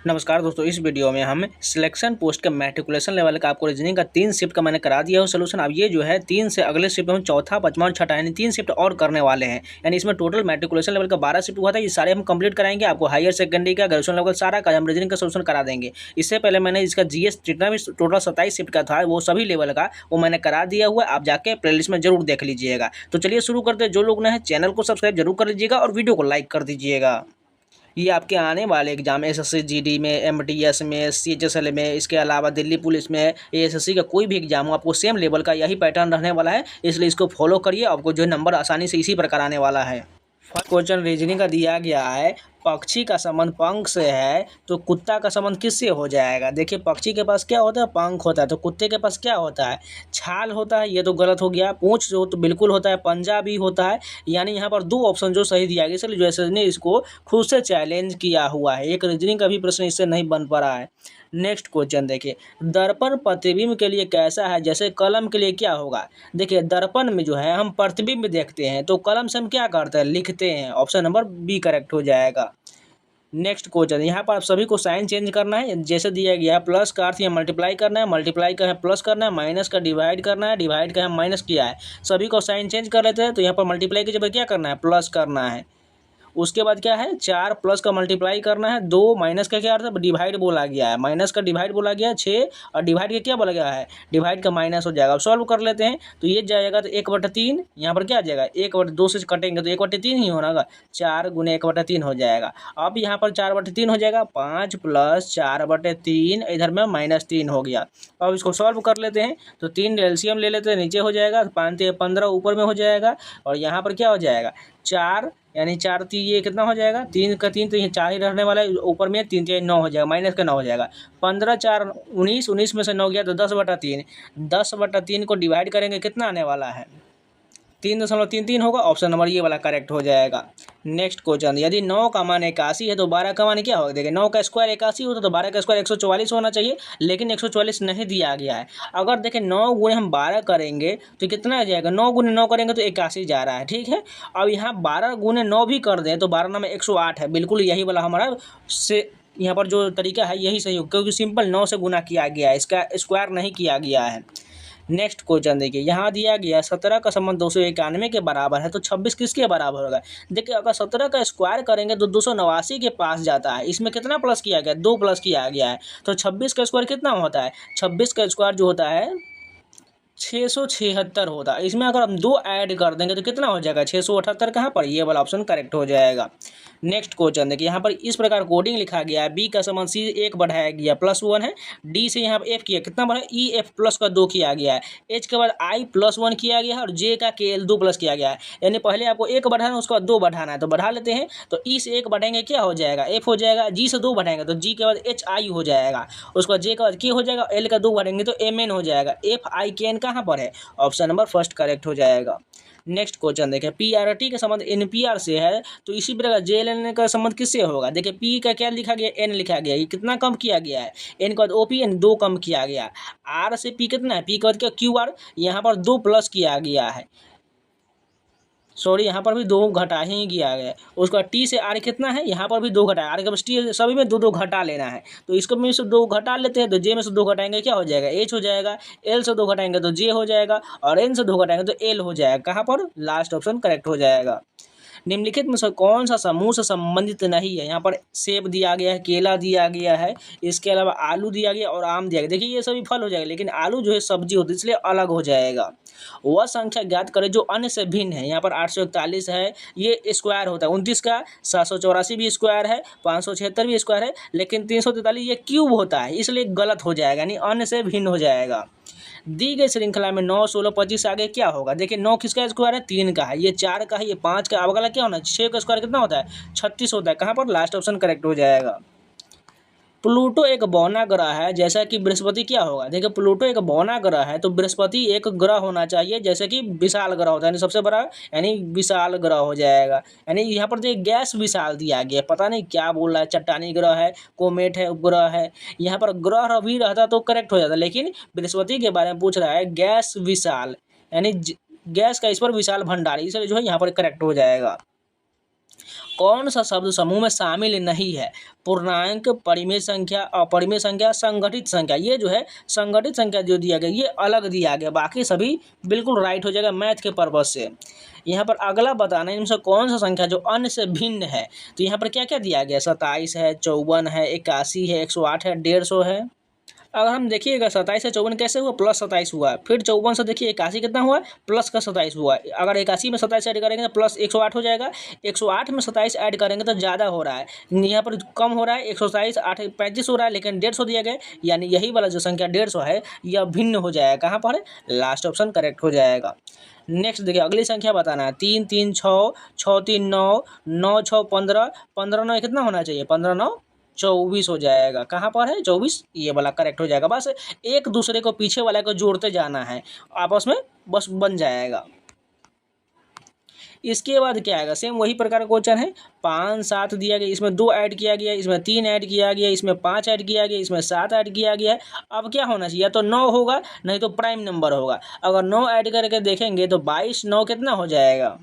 नमस्कार दोस्तों, इस वीडियो में हम सिलेक्शन पोस्ट का मैट्रिकुलेशन लेवल का आपको रीजनिंग का 3 शिफ्ट का मैंने करा दिया हो सोल्यूशन। अब ये जो है 3 से अगले शिफ्ट में हम चौथा, पाँचवां और छठा यानी 3 शिफ्ट और करने वाले हैं। यानी इसमें टोटल मैट्रिकुलेशन लेवल का 12 शिफ्ट हुआ था, ये सारे हम कंप्लीट कराएंगे। आपको हायर सेकेंडरी का, ग्रेजुएशन लेवल सारा का हम रीजनिंग का सोल्यूशन करा देंगे। इससे पहले मैंने इसका जीएस जितना भी टोटल 27 शिफ्ट का था वो सभी लेवल का वो मैंने करा दिया हुआ है। आप जाके प्लेलिस्ट में जरूर देख लीजिएगा। तो चलिए शुरू करते हैं। जो लोग नए हैं चैनल को सब्सक्राइब जरूर कर लीजिएगा और वीडियो को लाइक कर दीजिएगा। ये आपके आने वाले एग्जाम एसएससी जीडी में, एमटीएस में, सीएचएसएल में, इसके अलावा दिल्ली पुलिस में, एएसएससी का कोई भी एग्जाम हो आपको सेम लेवल का यही पैटर्न रहने वाला है। इसलिए इसको फॉलो करिए, आपको जो नंबर आसानी से इसी प्रकार आने वाला है। फर्स्ट क्वेश्चन रीजनिंग का दिया गया है, पक्षी का संबंध पंख से है तो कुत्ता का संबंध किससे हो जाएगा। देखिए पक्षी के पास क्या होता है, पंख होता है। तो कुत्ते के पास क्या होता है, छाल होता है। ये तो गलत हो गया। पूंछ जो तो बिल्कुल होता है, पंजा भी होता है। यानी यहाँ पर 2 ऑप्शन जो सही दिया गया, इसलिए जैसे ने इसको खुद से चैलेंज किया हुआ है। एक रीजनिंग का भी प्रश्न इससे नहीं बन पा रहा है। नेक्स्ट क्वेश्चन देखिए, दर्पण प्रतिबिंब के लिए कैसा है, जैसे कलम के लिए क्या होगा। देखिए दर्पण में जो है हम प्रतिबिंब देखते हैं, तो कलम से हम क्या करते हैं, लिखते हैं। ऑप्शन नंबर बी करेक्ट हो जाएगा। नेक्स्ट क्वेश्चन, यहाँ पर आप सभी को साइन चेंज करना है। जैसे दिया गया है प्लस का अर्थ यहाँ मल्टीप्लाई करना है, मल्टीप्लाई का है प्लस करना है, माइनस का डिवाइड करना है, डिवाइड का है माइनस किया है। सभी को साइन चेंज कर लेते हैं। तो यहाँ पर मल्टीप्लाई की जगह क्या करना है, प्लस करना है। उसके बाद क्या है, 4 प्लस का मल्टीप्लाई करना है, 2 माइनस का क्या अर्थ है, डिवाइड बोला गया है। माइनस का डिवाइड बोला गया है 6 और डिवाइड का क्या बोला गया है, डिवाइड का माइनस हो जाएगा। अब सॉल्व कर लेते हैं। तो ये जाएगा तो 1/3, यहाँ पर क्या आ जाएगा, 1/2 से कटेंगे तो 1/3 ही होना। 4 गुने 1/3 हो जाएगा। अब यहाँ पर 4/3 हो जाएगा, 5 + 4/3, इधर में -3 हो गया। अब इसको सॉल्व कर लेते हैं। तो 3 एलसीएम ले लेते हैं, नीचे हो जाएगा 5 × 15 ऊपर में हो जाएगा। और यहाँ पर क्या हो जाएगा, 4 यानी 4 3 ये कितना हो जाएगा, 3 का 3 तो ये 4 ही रहने वाला है। ऊपर में 3 3 9 हो जाएगा, माइनस का 9 हो जाएगा। 15 4 19, 19 में से 9 गया तो 10/3। 10/3 को डिवाइड करेंगे कितना आने वाला है, 3.33 होगा। ऑप्शन नंबर ये वाला करेक्ट हो जाएगा। नेक्स्ट क्वेश्चन, यदि 9 का मान 81 है तो 12 का मान क्या होगा। देखिए 9 का स्क्वायर 81 होता तो 12 का स्क्वायर 144 होना चाहिए, लेकिन 144 नहीं दिया गया है। अगर देखें 9 गुणे हम 12 करेंगे तो कितना आ जाएगा, 9 गुणे 9 करेंगे तो 81 जा रहा है, ठीक है। अब यहाँ 12 गुणे 9 भी कर दें तो 12 में 108 है। बिल्कुल यही वाला हमारा से यहाँ पर जो तरीका है यही सही हो, क्योंकि सिंपल 9 से गुना किया गया है, इसका स्क्वायर नहीं किया गया है। नेक्स्ट क्वेश्चन देखिए, यहाँ दिया गया 17 का संबंध 291 के बराबर है तो 26 किसके बराबर होगा। देखिए अगर 17 का स्क्वायर करेंगे तो 289 के पास जाता है। इसमें कितना प्लस किया गया, 2 प्लस किया गया है। तो 26 का स्क्वायर कितना होता है, 26 का स्क्वायर जो होता है 676 होता है। इसमें अगर हम 2 ऐड कर देंगे तो कितना हो जाएगा, 678 कहाँ पर, ये वाला ऑप्शन करेक्ट हो जाएगा। नेक्स्ट क्वेश्चन देखिए, यहाँ पर इस प्रकार कोडिंग लिखा गया है, बी का समान सी 1 बढ़ाया गया +1 है, डी से यहाँ पर एफ किया कितना बढ़ा, ई एफ प्लस का 2 किया गया है, एच के बाद आई +1 किया गया है और जे का के एल 2 प्लस किया गया है। यानी पहले आपको 1 बढ़ाना है, उसके बाद 2 बढ़ाना है। तो बढ़ा लेते हैं। तो ई से 1 बढ़ाएंगे क्या हो जाएगा, एफ हो जाएगा। जी से 2 बढ़ाएंगे तो जी के बाद एच आई हो जाएगा, उसके बाद जे के बाद के हो जाएगा, एल का 2 बढ़ेंगे तो एम एन हो जाएगा। एफ आई के एन कहाँ पर है, ऑप्शन नंबर फर्स्ट करेक्ट हो जाएगा। नेक्स्ट क्वेश्चन देखें, पीआरटी का संबंध एनपीआर से है तो इसी प्रकार जेएलएन का संबंध किससे होगा। देखिए पी का क्या लिखा गया, एन लिखा गया, ये कितना कम किया गया है, एन का ओपी एन 2 कम किया गया। आर से पी कितना है, पी का क्या क्यू आर, यहाँ पर 2 प्लस किया गया है, सॉरी यहाँ पर भी 2 घटा ही किया गया। उसका टी से आर कितना है, यहाँ पर भी 2 घटा, आर के बस टी, सभी में 2 2 घटा लेना है। तो इसको में से 2 घटा लेते हैं। तो जे में से 2 घटाएंगे क्या हो जाएगा, एच हो जाएगा। एल से 2 घटाएंगे तो जे हो जाएगा और एन से 2 घटाएंगे तो एल हो जाएगा। कहाँ पर, लास्ट ऑप्शन करेक्ट हो जाएगा। निम्नलिखित में से कौन सा समूह से संबंधित नहीं है। यहाँ पर सेब दिया गया है, केला दिया गया है, इसके अलावा आलू दिया गया और आम दिया गया। देखिए ये सभी फल हो जाएगा, लेकिन आलू जो है सब्जी होती है इसलिए अलग हो जाएगा। वह संख्या ज्ञात करें जो अन्य से भिन्न है। यहाँ पर 841 है, ये स्क्वायर होता है। 29 का 784 भी स्क्वायर है, 576 भी स्क्वायर है, लेकिन 343 ये क्यूब होता है, इसलिए गलत हो जाएगा, यानी अन्य से भिन्न हो जाएगा। दी गई श्रृंखला में 9 16 25 आगे क्या होगा। देखिए 9 किसका स्क्वायर है, 3 का है, ये 4 का है, ये 5 का। अब अगला क्या होना है, 6 का स्क्वायर कितना होता है, 36 होता है। कहाँ पर, लास्ट ऑप्शन करेक्ट हो जाएगा। प्लूटो एक बौना ग्रह है जैसा कि बृहस्पति क्या होगा। देखिए प्लूटो एक बौना ग्रह है तो बृहस्पति एक ग्रह होना चाहिए जैसे कि विशाल ग्रह होता है, यानी सबसे बड़ा, यानी विशाल ग्रह हो जाएगा। यानी यहाँ पर जो गैस विशाल दिया गया, पता नहीं क्या बोल रहा है, चट्टानी ग्रह है, कोमेट है, उपग्रह है। यहाँ पर ग्रह भी रहता तो करेक्ट हो जाता, लेकिन बृहस्पति के बारे में पूछ रहा है, गैस विशाल, यानी गैस का इस पर विशाल भंडार, इसलिए जो है यहाँ पर करेक्ट हो जाएगा। कौन सा शब्द समूह में शामिल नहीं है? पूर्णांक, परिमेय संख्या, अपरिमेय संख्या, संगठित संख्या। ये जो है संगठित संख्या जो दिया गया ये अलग दिया गया, बाकी सभी बिल्कुल राइट हो जाएगा मैथ के पर्पज से। यहाँ पर अगला बताना है इनमें से कौन सा संख्या जो अन्य से भिन्न है। तो यहाँ पर क्या क्या दिया गया? 27 है, 54 है, 81 है, 108 है, 150 है। अगर हम देखिएगा 27 से 54 कैसे हुआ? प्लस 27 हुआ। फिर 54 से देखिए 81 कितना हुआ? प्लस का 27 हुआ। अगर 81 में 27 ऐड करेंगे तो प्लस 108 हो जाएगा। 108 में 27 ऐड करेंगे तो ज़्यादा हो रहा है, यहाँ पर कम हो रहा है। 127 8 35 हो रहा है, लेकिन 150 दिया गया, यानी यही वाला जो संख्या 150 है यह भिन्न हो जाएगा। कहाँ पर है? लास्ट ऑप्शन करेक्ट हो जाएगा। नेक्स्ट देखिए अगली संख्या बताना है। 3 3 6, 6 3 9, 9 6 15, 15 9 कितना होना चाहिए? 15 9 24 हो जाएगा। कहाँ पर है? 24, ये वाला करेक्ट हो जाएगा। बस एक दूसरे को पीछे वाले को जोड़ते जाना है, आपस में बस बन जाएगा। इसके बाद क्या आएगा? सेम वही प्रकार का क्वेश्चन है। 5 7 दिया गया, इसमें 2 ऐड किया गया, इसमें 3 ऐड किया गया, इसमें 5 ऐड किया गया, इसमें 7 ऐड किया गया है। अब क्या होना चाहिए? या तो 9 होगा, नहीं तो प्राइम नंबर होगा। अगर 9 ऐड करके देखेंगे तो 22 9 कितना हो जाएगा?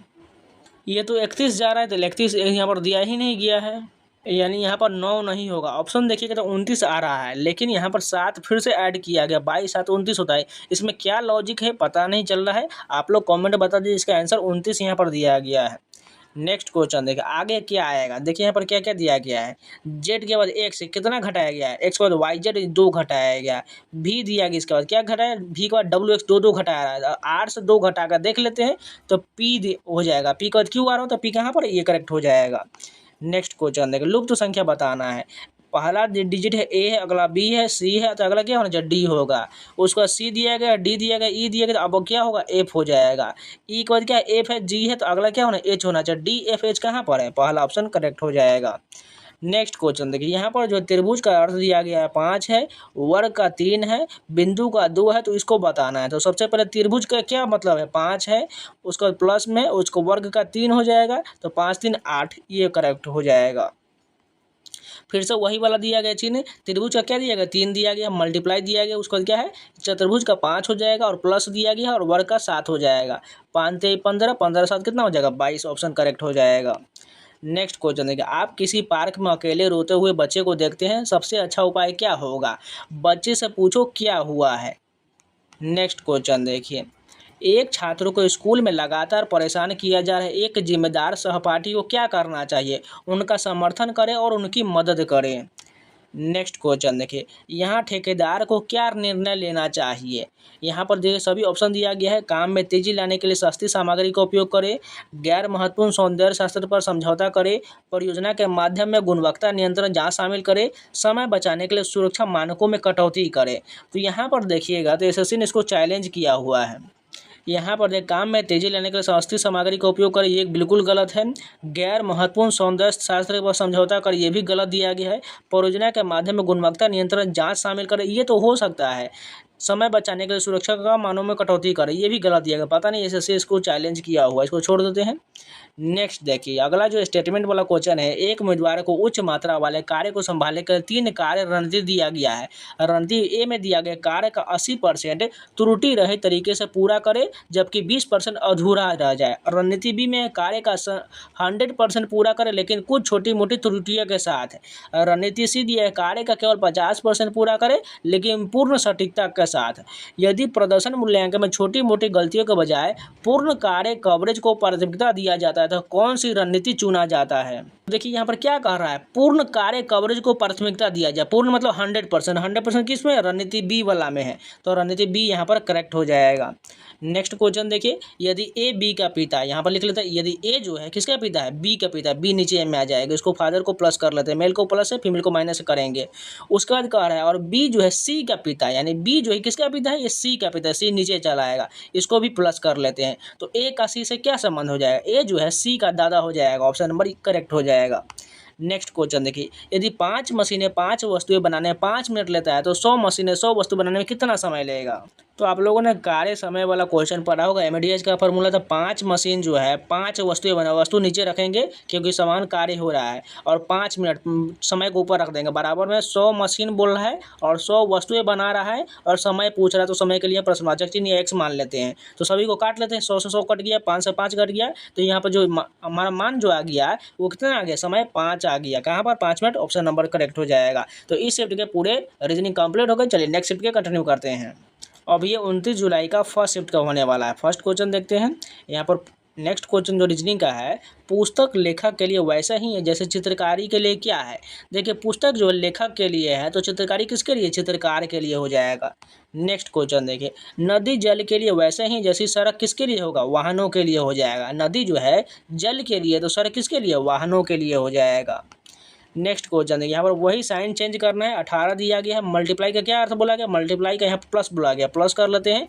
ये तो 31 जा रहा है, तो 31 यहाँ पर दिया ही नहीं गया है, यानी यहाँ पर 9 नहीं होगा। ऑप्शन देखिएगा तो 29 आ रहा है, लेकिन यहाँ पर 7 फिर से ऐड किया गया, 22 7 29 होता है। इसमें क्या लॉजिक है पता नहीं चल रहा है, आप लोग कमेंट बता दीजिए। इसका आंसर 29 यहाँ पर दिया गया है। नेक्स्ट क्वेश्चन देखिए आगे क्या आएगा। देखिए यहाँ पर क्या क्या दिया गया है। जेड के बाद एक से कितना घटाया गया है? एक्स के बाद वाई जेड 2 घटाया गया। भी दिया गया, इसके बाद क्या घटाया? भी के बाद डब्ल्यू एक्स 2 2 घटाया रहा है। आर से 2 घटा कर देख लेते हैं तो पी हो जाएगा। पी के बाद क्यू आ रहा हो तो पी कहाँ पर? ये करेक्ट हो जाएगा। नेक्स्ट क्वेश्चन देखिए लुप्त संख्या बताना है। पहला डिजिट है ए है, अगला बी है, सी है, तो अगला क्या होना चाहिए? डी होगा। उसका सी दिया गया, डी दिया गया, ई दिया गया, तो अब क्या होगा? एफ हो जाएगा। ई के बाद क्या? एफ है, जी है, तो अगला क्या होना? एच होना चाहिए। डी एफ एच कहाँ पर है? पहला ऑप्शन करेक्ट हो जाएगा। नेक्स्ट क्वेश्चन देखिए यहाँ पर जो त्रिभुज का अर्थ दिया गया है 5 है, वर्ग का 3 है, बिंदु का 2 है, तो इसको बताना है। तो सबसे पहले त्रिभुज का क्या मतलब है? 5 है, उसका प्लस में उसको वर्ग का 3 हो जाएगा, तो 5 3 8, ये करेक्ट हो जाएगा। फिर से वही वाला दिया गया चिन्ह। त्रिभुज का क्या दिया गया? 3 दिया गया, मल्टीप्लाई दिया गया, उसका क्या है? चतुर्भुज का 5 हो जाएगा, और प्लस दिया गया और वर्ग का 7 हो जाएगा। 5 3 15, 15 7 कितना हो जाएगा? 22, ऑप्शन करेक्ट हो जाएगा। नेक्स्ट क्वेश्चन देखिए, आप किसी पार्क में अकेले रोते हुए बच्चे को देखते हैं, सबसे अच्छा उपाय क्या होगा? बच्चे से पूछो क्या हुआ है। नेक्स्ट क्वेश्चन देखिए, एक छात्र को स्कूल में लगातार परेशान किया जा रहा है, एक जिम्मेदार सहपाठी को क्या करना चाहिए? उनका समर्थन करें और उनकी मदद करें। नेक्स्ट क्वेश्चन देखिए, यहाँ ठेकेदार को क्या निर्णय लेना चाहिए? यहाँ पर देखिए सभी ऑप्शन दिया गया है। काम में तेजी लाने के लिए सस्ती सामग्री का उपयोग करें, गैर महत्वपूर्ण सौंदर्य शास्त्र पर समझौता करें, परियोजना के माध्यम में गुणवत्ता नियंत्रण जांच शामिल करें, समय बचाने के लिए सुरक्षा मानकों में कटौती करें। तो यहाँ पर देखिएगा तो एसएससी ने इसको चैलेंज किया हुआ है। यहाँ पर देख, काम में तेजी लाने के लिए सस्ती सामग्री का उपयोग करें, ये बिल्कुल गलत है। गैर महत्वपूर्ण सौंदर्य शास्त्र पर समझौता कर, ये भी गलत दिया गया है। परियोजना के माध्यम में गुणवत्ता नियंत्रण जांच शामिल करें, ये तो हो सकता है। समय बचाने के लिए सुरक्षा का मानों में कटौती करें, ये भी गलत दिया गया। पता नहीं एसएससी इसको चैलेंज किया हुआ, इसको छोड़ देते हैं। नेक्स्ट देखिए अगला जो स्टेटमेंट वाला क्वेश्चन है, एक उम्मीदवार को उच्च मात्रा वाले कार्य को संभालने के 3 कार्य रणनीति दिया गया है। रणनीति ए में दिया गया कार्य का 80% त्रुटि रहित तरीके से पूरा करे, जबकि 20% अधूरा रह जाए। रणनीति बी में कार्य का 100% पूरा करे, लेकिन कुछ छोटी मोटी त्रुटियों के साथ। रणनीति सी दिया है कार्य का केवल 50% पूरा करे, लेकिन पूर्ण सटीकता के साथ। यदि प्रदर्शन मूल्यांकन में छोटी मोटी गलतियों के बजाय पूर्ण कार्य कवरेज को प्राथमिकता दिया जाता है, तो कौन सी रणनीति चुना जाता है? देखिए यहाँ पर क्या कह रहा है, पूर्ण कार्य कवरेज को प्राथमिकता दिया जाए। पूर्ण मतलब 100%, 100% किसमें? रणनीति बी वाला में है, तो रणनीति बी यहाँ पर करेक्ट हो जाएगा। नेक्स्ट क्वेश्चन देखिए, यदि ए बी का पिता है, यहाँ पर लिख लेते हैं, यदि ए जो है किसका पिता है? बी का पिता है। बी नीचे में आ जाएगा, इसको फादर को प्लस कर लेते हैं, मेल को प्लस है, फीमेल को माइनस करेंगे। उसके बाद कह रहा है, और बी जो है सी का पिता है, यानी बी जो है किसका पिता है? ये सी का पिता है, सी नीचे चला आएगा, इसको भी प्लस कर लेते हैं। तो ए का सी से क्या संबंध हो जाएगा? ए जो है सी का दादा हो जाएगा, ऑप्शन नंबर करेक्ट हो जाएगा। नेक्स्ट क्वेश्चन देखिए, यदि 5 मशीनें 5 वस्तुएं बनाने में 5 मिनट लेता है, तो 100 मशीनें 100 वस्तु बनाने में कितना समय लगेगा? तो आप लोगों ने कार्य समय वाला क्वेश्चन पढ़ा होगा। एमडीएच का फॉर्मूला था 5 मशीन जो है 5 वस्तुएं बना, वस्तु नीचे रखेंगे क्योंकि समान कार्य हो रहा है और 5 मिनट समय को ऊपर रख देंगे, बराबर में 100 मशीन बोल रहा है और 100 वस्तुएं बना रहा है और समय पूछ रहा है, तो समय के लिए प्रश्नवाचक चिन्ह या एक्स मान लेते हैं। तो सभी को काट लेते हैं, 100 से 100 कट गया, 5 से 5 कट गया, तो यहाँ पर जो हमारा मान जो आ गया वो कितना आ गया, समय 5 आ गया। कहाँ पर 5 मिनट, ऑप्शन नंबर करेक्ट हो जाएगा। तो इस शिफ्ट के पूरे रीजनिंग कंप्लीट हो गए। चलिए नेक्स्ट शिफ्ट के कंटिन्यू करते हैं। अब ये 29 जुलाई का फर्स्ट शिफ्ट का होने वाला है। फर्स्ट क्वेश्चन देखते हैं यहाँ पर। नेक्स्ट क्वेश्चन जो रीजनिंग का है, पुस्तक लेखक के लिए वैसा ही है जैसे चित्रकारी के लिए क्या है। देखिए पुस्तक जो लेखक के लिए है तो चित्रकारी किसके लिए, चित्रकार के लिए हो जाएगा। नेक्स्ट क्वेश्चन देखिए, नदी जल के लिए वैसे ही जैसी सड़क किसके लिए होगा, वाहनों के लिए हो जाएगा। नदी जो है जल के लिए, तो सड़क किसके लिए, वाहनों के लिए हो जाएगा। नेक्स्ट क्वेश्चन देखिए, यहाँ पर वही साइन चेंज करना है। 18 दिया गया है, मल्टीप्लाई का क्या अर्थ बोला गया, मल्टीप्लाई का यहाँ प्लस बोला गया, प्लस कर लेते हैं।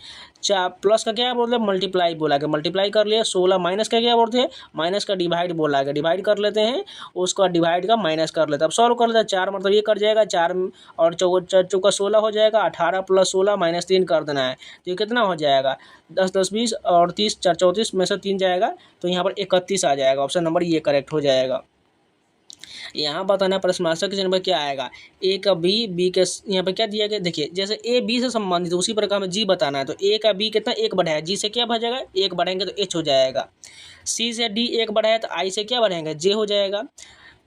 प्लस का क्या बोलते हैं, मल्टीप्लाई बोला गया, मल्टीप्लाई कर लिया। 16 माइनस का क्या बोलते हैं, माइनस का डिवाइड बोला गया, डिवाइड कर लेते हैं, उसका डिवाइड का माइनस कर लेते हैं। अब सॉल्व कर लेते हैं, 4 मतलब ये कट जाएगा, 4 और चौका 16 हो जाएगा। 18 + 16 -3 कर देना है, तो ये कितना हो जाएगा, 10 10 20 और 30 4 34 में से 3 जाएगा, तो यहाँ पर 31 आ जाएगा। ऑप्शन नंबर ये करेक्ट हो जाएगा। यहाँ बताना प्रश्नवाचक चिन्ह पर क्या आएगा, ए का बी के यहाँ पर क्या दिया गया, देखिए जैसे ए बी से संबंधित उसी प्रकार हमें जी बताना है, तो ए का बी कितना 1 बढ़ाया, जी से क्या बढ़ेगा 1 बढ़ेंगे तो एच हो जाएगा। सी से डी 1 बढ़ाया तो आई से क्या बढ़ेंगे, जे हो जाएगा।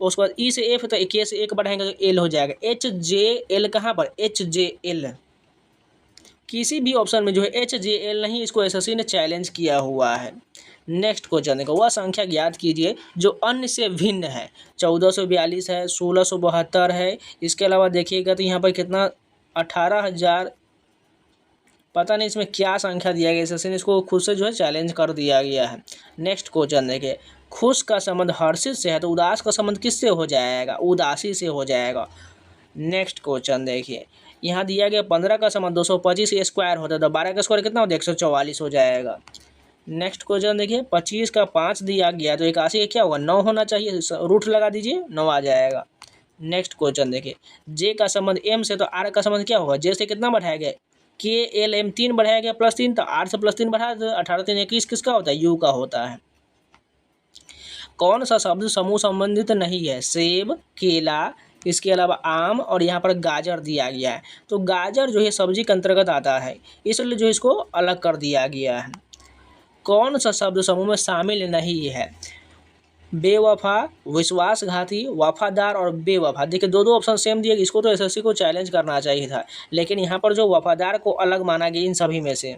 उसके बाद ई से एफ तो के से 1 बढ़ाएंगे तो एल हो जाएगा। एच जे एल कहाँ पर, एच जे एल किसी भी ऑप्शन में जो है एच जे एल नहीं, इसको एसएससी ने चैलेंज किया हुआ है। नेक्स्ट क्वेश्चन देखो, वह संख्या ज्ञात कीजिए जो अन्य से भिन्न है। 1442 है, 1672 है, इसके अलावा देखिएगा तो यहाँ पर कितना 18,000, पता नहीं इसमें क्या संख्या दिया गया, एसएससी ने इसको खुद से जो है चैलेंज कर दिया गया है। नेक्स्ट क्वेश्चन देखिए, खुश का संबंध हर्षित से है तो उदास का संबंध किससे हो जाएगा, उदासी से हो जाएगा। नेक्स्ट क्वेश्चन देखिए, यहाँ दिया गया 15 का संबंध 225 स्क्वायर होता है तो 12 का स्क्वायर कितना होता है, 144 हो जाएगा। नेक्स्ट क्वेश्चन देखिए, 25 का 5 दिया गया तो 81 का क्या होगा, 9 होना चाहिए, रूट लगा दीजिए 9 आ जाएगा। नेक्स्ट क्वेश्चन देखिए, जे का संबंध एम से तो आर का संबंध क्या होगा, जे से कितना बढ़ाया गया, के एल एम 3 बढ़ाया गया +3, तो आर से +3 बढ़ाया तो 18 3 21 किसका होता है, यू का होता है। कौन सा शब्द समूह संबंधित नहीं है, सेब, केला, इसके अलावा आम और यहाँ पर गाजर दिया गया है, तो गाजर जो है सब्जी के अंतर्गत आता है, इसलिए जो इसको अलग कर दिया गया है। कौन सा शब्द समूह में शामिल नहीं है, बेवफा, विश्वासघाती, वफादार और बेवफा। देखिए दो ऑप्शन सेम दिए, इसको तो एसएससी को चैलेंज करना चाहिए था, लेकिन यहाँ पर जो वफादार को अलग माना गया इन सभी में से।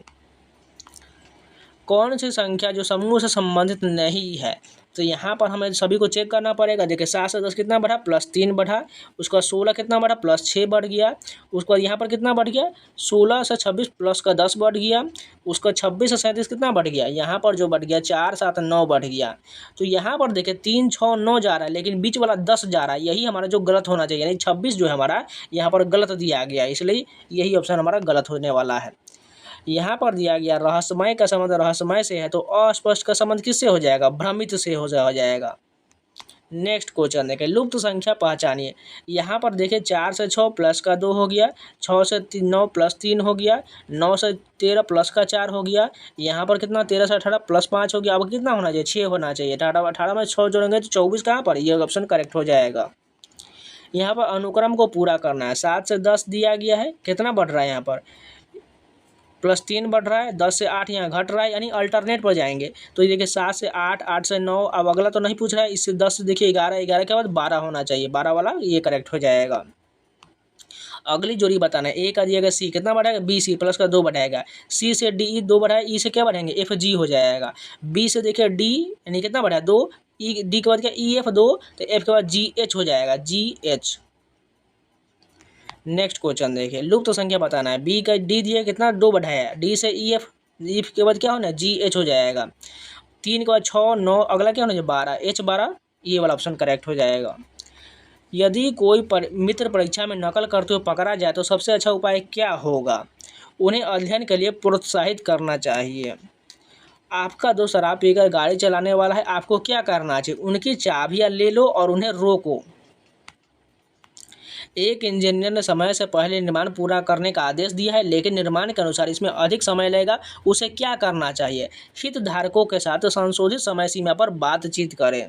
कौन सी संख्या जो समूह से संबंधित नहीं है, तो यहाँ पर हमें सभी को चेक करना पड़ेगा। देखिए 7 से 10 कितना बढ़ा, +3 बढ़ा, उसका 16 कितना बढ़ा, +6 बढ़ गया, उसके बाद यहाँ पर कितना बढ़ गया, 16 से 26 प्लस का 10 बढ़ गया, उसका 26 से 37 कितना बढ़ गया, यहाँ पर जो बढ़ गया 4 7 9 बढ़ गया। तो यहाँ पर देखिए 3 6 9 जा रहा है, लेकिन बीच वाला 10 जा रहा है, यही हमारा जो गलत होना चाहिए, यानी 26 जो है हमारा यहाँ पर गलत दिया गया, इसलिए यही ऑप्शन हमारा गलत होने वाला है। यहाँ पर दिया गया रहस्यमय का संबंध रहस्यमय से है तो अस्पष्ट का संबंध किससे हो जाएगा, भ्रमित से हो जाएगा। नेक्स्ट क्वेश्चन देखें, लुप्त संख्या पहचानिए। यहाँ पर देखिए 4 से 6 प्लस का 2 हो गया, 6 से 9 + 3 हो गया, 9 से 13 प्लस का 4 हो गया, यहाँ पर कितना 13 से 18 +5 हो गया। अब कितना होना चाहिए, 6 होना चाहिए। 18 में 6 जोड़ेंगे तो 24 कहाँ पर, ये ऑप्शन करेक्ट हो जाएगा। यहाँ पर अनुक्रम को पूरा करना है। 7 से 10 दिया गया है, कितना बढ़ रहा है, यहाँ पर +3 बढ़ रहा है, 10 से 8 यहाँ घट रहा है, यानी अल्टरनेट पर जाएंगे। तो ये देखिए 7 से 8, 8 से 9, अब अगला तो नहीं पूछ रहा है, इससे 10 से देखिए 11, 11 के बाद 12 होना चाहिए, 12 वाला ये करेक्ट हो जाएगा। अगली जोड़ी बताना है, ए का दिएगा सी कितना बढ़ाएगा, बी सी प्लस का 2 बढ़ाएगा, सी से डी 2 बढ़ाया, ई से क्या बढ़ाएंगे, एफ जी हो जाएगा। बी से देखिए डी यानी कितना बढ़ाया 2, ई डी के बाद क्या ई एफ 2, तो एफ के बाद जी एच हो जाएगा, जी एच। नेक्स्ट क्वेश्चन देखिए, लुप्त संख्या बताना है। बी का डी दिया कितना 2 बढ़ाया, डी से ई एफ के बाद क्या होना है, जी एच हो जाएगा। 3 के बाद 6 9, अगला क्या होना है 12, एच 12, ये वाला ऑप्शन करेक्ट हो जाएगा। यदि कोई मित्र परीक्षा में नकल करते हुए पकड़ा जाए तो सबसे अच्छा उपाय क्या होगा, उन्हें अध्ययन के लिए प्रोत्साहित करना चाहिए। आपका दोस्त शराब पीकर गाड़ी चलाने वाला है, आपको क्या करना चाहिए, उनकी चाबियाँ ले लो और उन्हें रोको। एक इंजीनियर ने समय से पहले निर्माण पूरा करने का आदेश दिया है, लेकिन निर्माण के अनुसार इसमें अधिक समय लगेगा। उसे क्या करना चाहिए? हितधारकों के साथ संशोधित समय सीमा पर बातचीत करें।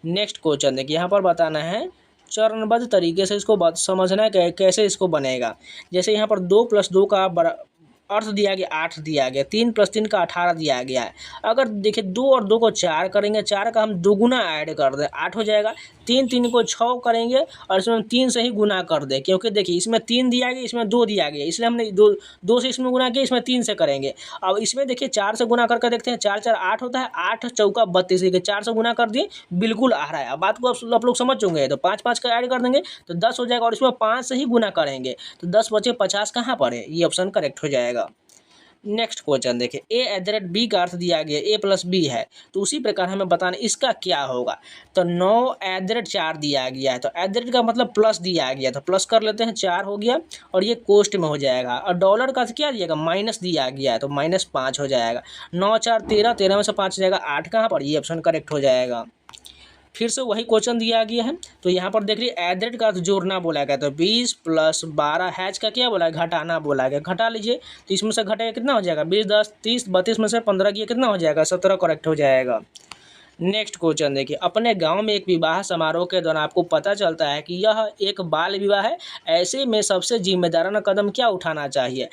नेक्स्ट क्वेश्चन देखिए, यहाँ पर बताना है चरणबद्ध तरीके से इसको समझना है कैसे इसको बनेगा। जैसे यहाँ पर 2 + 2 का अर्थ दिया गया 8 दिया गया, 3 + 3 का 18 दिया गया है। अगर देखिए 2 और 2 को 4 करेंगे, 4 का हम दोगुना ऐड कर दें 8 हो जाएगा। 3 को 6 करेंगे और इसमें हम 3 से ही गुना कर दें, क्योंकि देखिए इसमें 3 दिया गया, इसमें 2 दिया गया, इसलिए हमने 2 से इसमें गुना किया, इसमें 3 से करेंगे। अब इसमें देखिए 4 से गुना करके देखते हैं, 4 4 8 होता है, 8 चौका 32, देखिए 4 से गुना कर दिए, बिल्कुल आ रहा है। अब बात को आप लोग समझ चुके हैं। तो 5 5 का ऐड कर देंगे तो 10 हो जाएगा और इसमें 5 से ही गुना करेंगे तो 10 बचे 50 कहाँ पर है? ये ऑप्शन करेक्ट हो जाएगा। नेक्स्ट क्वेश्चन देखिए, a का अर्थ दिया गया a + b है, तो उसी प्रकार हमें बताना इसका क्या होगा। तो 9 4 दिया गया है, तो का मतलब प्लस दिया गया, तो प्लस कर लेते हैं, 4 हो गया और ये कोष्ट में हो जाएगा। और डॉलर का क्या दिएगा? माइनस दिया गया है, तो -5 हो जाएगा। 9 4 13, 13 में से 5 जाएगा 8 कहाँ पर? ये ऑप्शन करेक्ट हो जाएगा। फिर से वही क्वेश्चन दिया गया है, तो यहाँ पर देख लीजिए एडरेट का अर्थ जोड़ना बोला गया, तो 20 + 12 हैच का क्या बोला है? घटाना बोला गया, घटा लीजिए। तो इसमें से घटेगा कितना हो जाएगा? 20 10 30 32 में से 15 किया कितना हो जाएगा? 17 करेक्ट हो जाएगा। नेक्स्ट क्वेश्चन देखिए, अपने गांव में एक विवाह समारोह के दौरान आपको पता चलता है कि यह एक बाल विवाह है, ऐसे में सबसे जिम्मेदाराना कदम क्या उठाना चाहिए?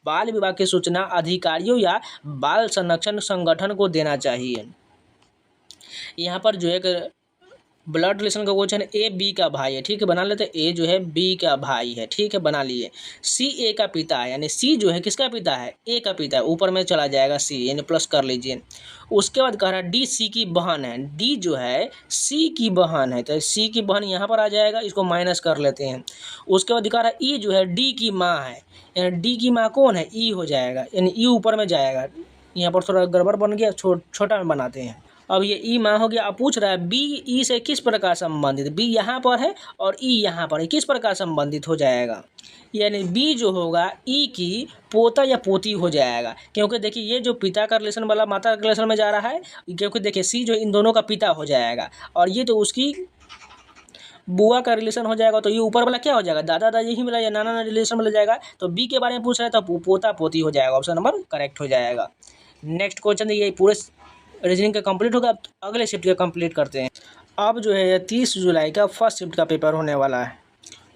बाल विवाह की सूचना अधिकारियों या बाल संरक्षण संगठन को देना चाहिए। यहाँ पर जो एक ब्लड रिलेशन का क्वेश्चन ए बी का भाई है, ठीक है, बना लेते हैं। ए जो है बी का भाई है, ठीक है, बना लिए। सी ए का पिता है, यानी सी जो है किसका पिता है? ए का पिता है, ऊपर में चला जाएगा सी, यानी प्लस कर लीजिए। उसके बाद कह रहा है डी सी की बहन है, डी जो है सी की बहन है, तो सी की बहन यहाँ पर आ जाएगा, इसको माइनस कर लेते हैं। उसके बाद दिखा रहा है ई जो है डी की माँ है, यानी डी की माँ कौन है? ई हो जाएगा, यानी ई ऊपर में जाएगा। यहाँ पर थोड़ा गड़बड़ बन गया, छोटा में बनाते हैं। अब ये ई माँ हो गया। अब पूछ रहा है बी ई से किस प्रकार संबंधित? बी यहाँ पर है और ई यहाँ पर है, किस प्रकार संबंधित हो जाएगा? यानी बी जो होगा ई की पोता या पोती हो जाएगा, क्योंकि देखिए ये जो पिता का रिलेशन वाला माता का रिलेशन में जा रहा है, क्योंकि देखिए सी जो इन दोनों का पिता हो जाएगा और ये तो उसकी बुआ का रिलेशन हो जाएगा, तो ये ऊपर वाला क्या हो जाएगा? दादा दादी ही मिला या नाना नानी रिलेशन में जाएगा। तो बी के बारे में पूछ रहा है तो पोता पोती हो जाएगा, ऑप्शन नंबर करेक्ट हो जाएगा। नेक्स्ट क्वेश्चन ये पूरे रीजनिंग का कंप्लीट होगा। अब अगले शिफ्ट का कंप्लीट करते हैं। अब जो है 30 जुलाई का फर्स्ट शिफ्ट का पेपर होने वाला है।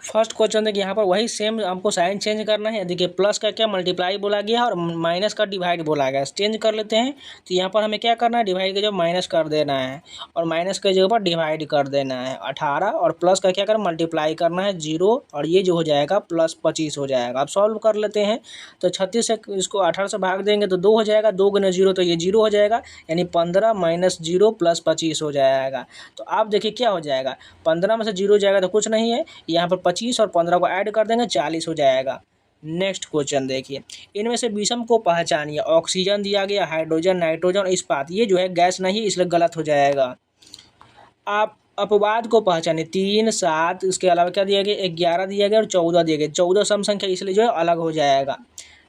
फर्स्ट क्वेश्चन देखिए, यहाँ पर वही सेम हमको साइन चेंज करना है। देखिए प्लस का क्या मल्टीप्लाई बोला गया और माइनस का डिवाइड बोला गया, चेंज कर लेते हैं। तो यहाँ पर हमें क्या करना है? डिवाइड के जगह माइनस कर देना है और माइनस के जगह पर डिवाइड कर देना है 18, और प्लस का क्या करना? मल्टीप्लाई करना है 0, और ये जो हो जाएगा +25 हो जाएगा। अब सॉल्व कर लेते हैं। तो 36 से इसको 18 से भाग देंगे तो 2 हो जाएगा, 2 × 0 तो ये 0 हो जाएगा, यानी 15 - 0 +25 हो जाएगा। तो आप देखिए क्या हो जाएगा? 15 में से 0 जाएगा तो कुछ नहीं है, यहाँ पर 25 और 15 को ऐड कर देंगे 40 हो जाएगा। नेक्स्ट क्वेश्चन देखिए, इनमें से विषम को पहचानिए। ऑक्सीजन दिया गया, हाइड्रोजन, नाइट्रोजन और इस्पात, ये जो है गैस नहीं, इसलिए गलत हो जाएगा। आप अपवाद को पहचानिए। 3 7, इसके अलावा क्या दिया गया? 11 दिया गया और 14 दिया गया। 14 सम संख्या, इसलिए जो है अलग हो जाएगा।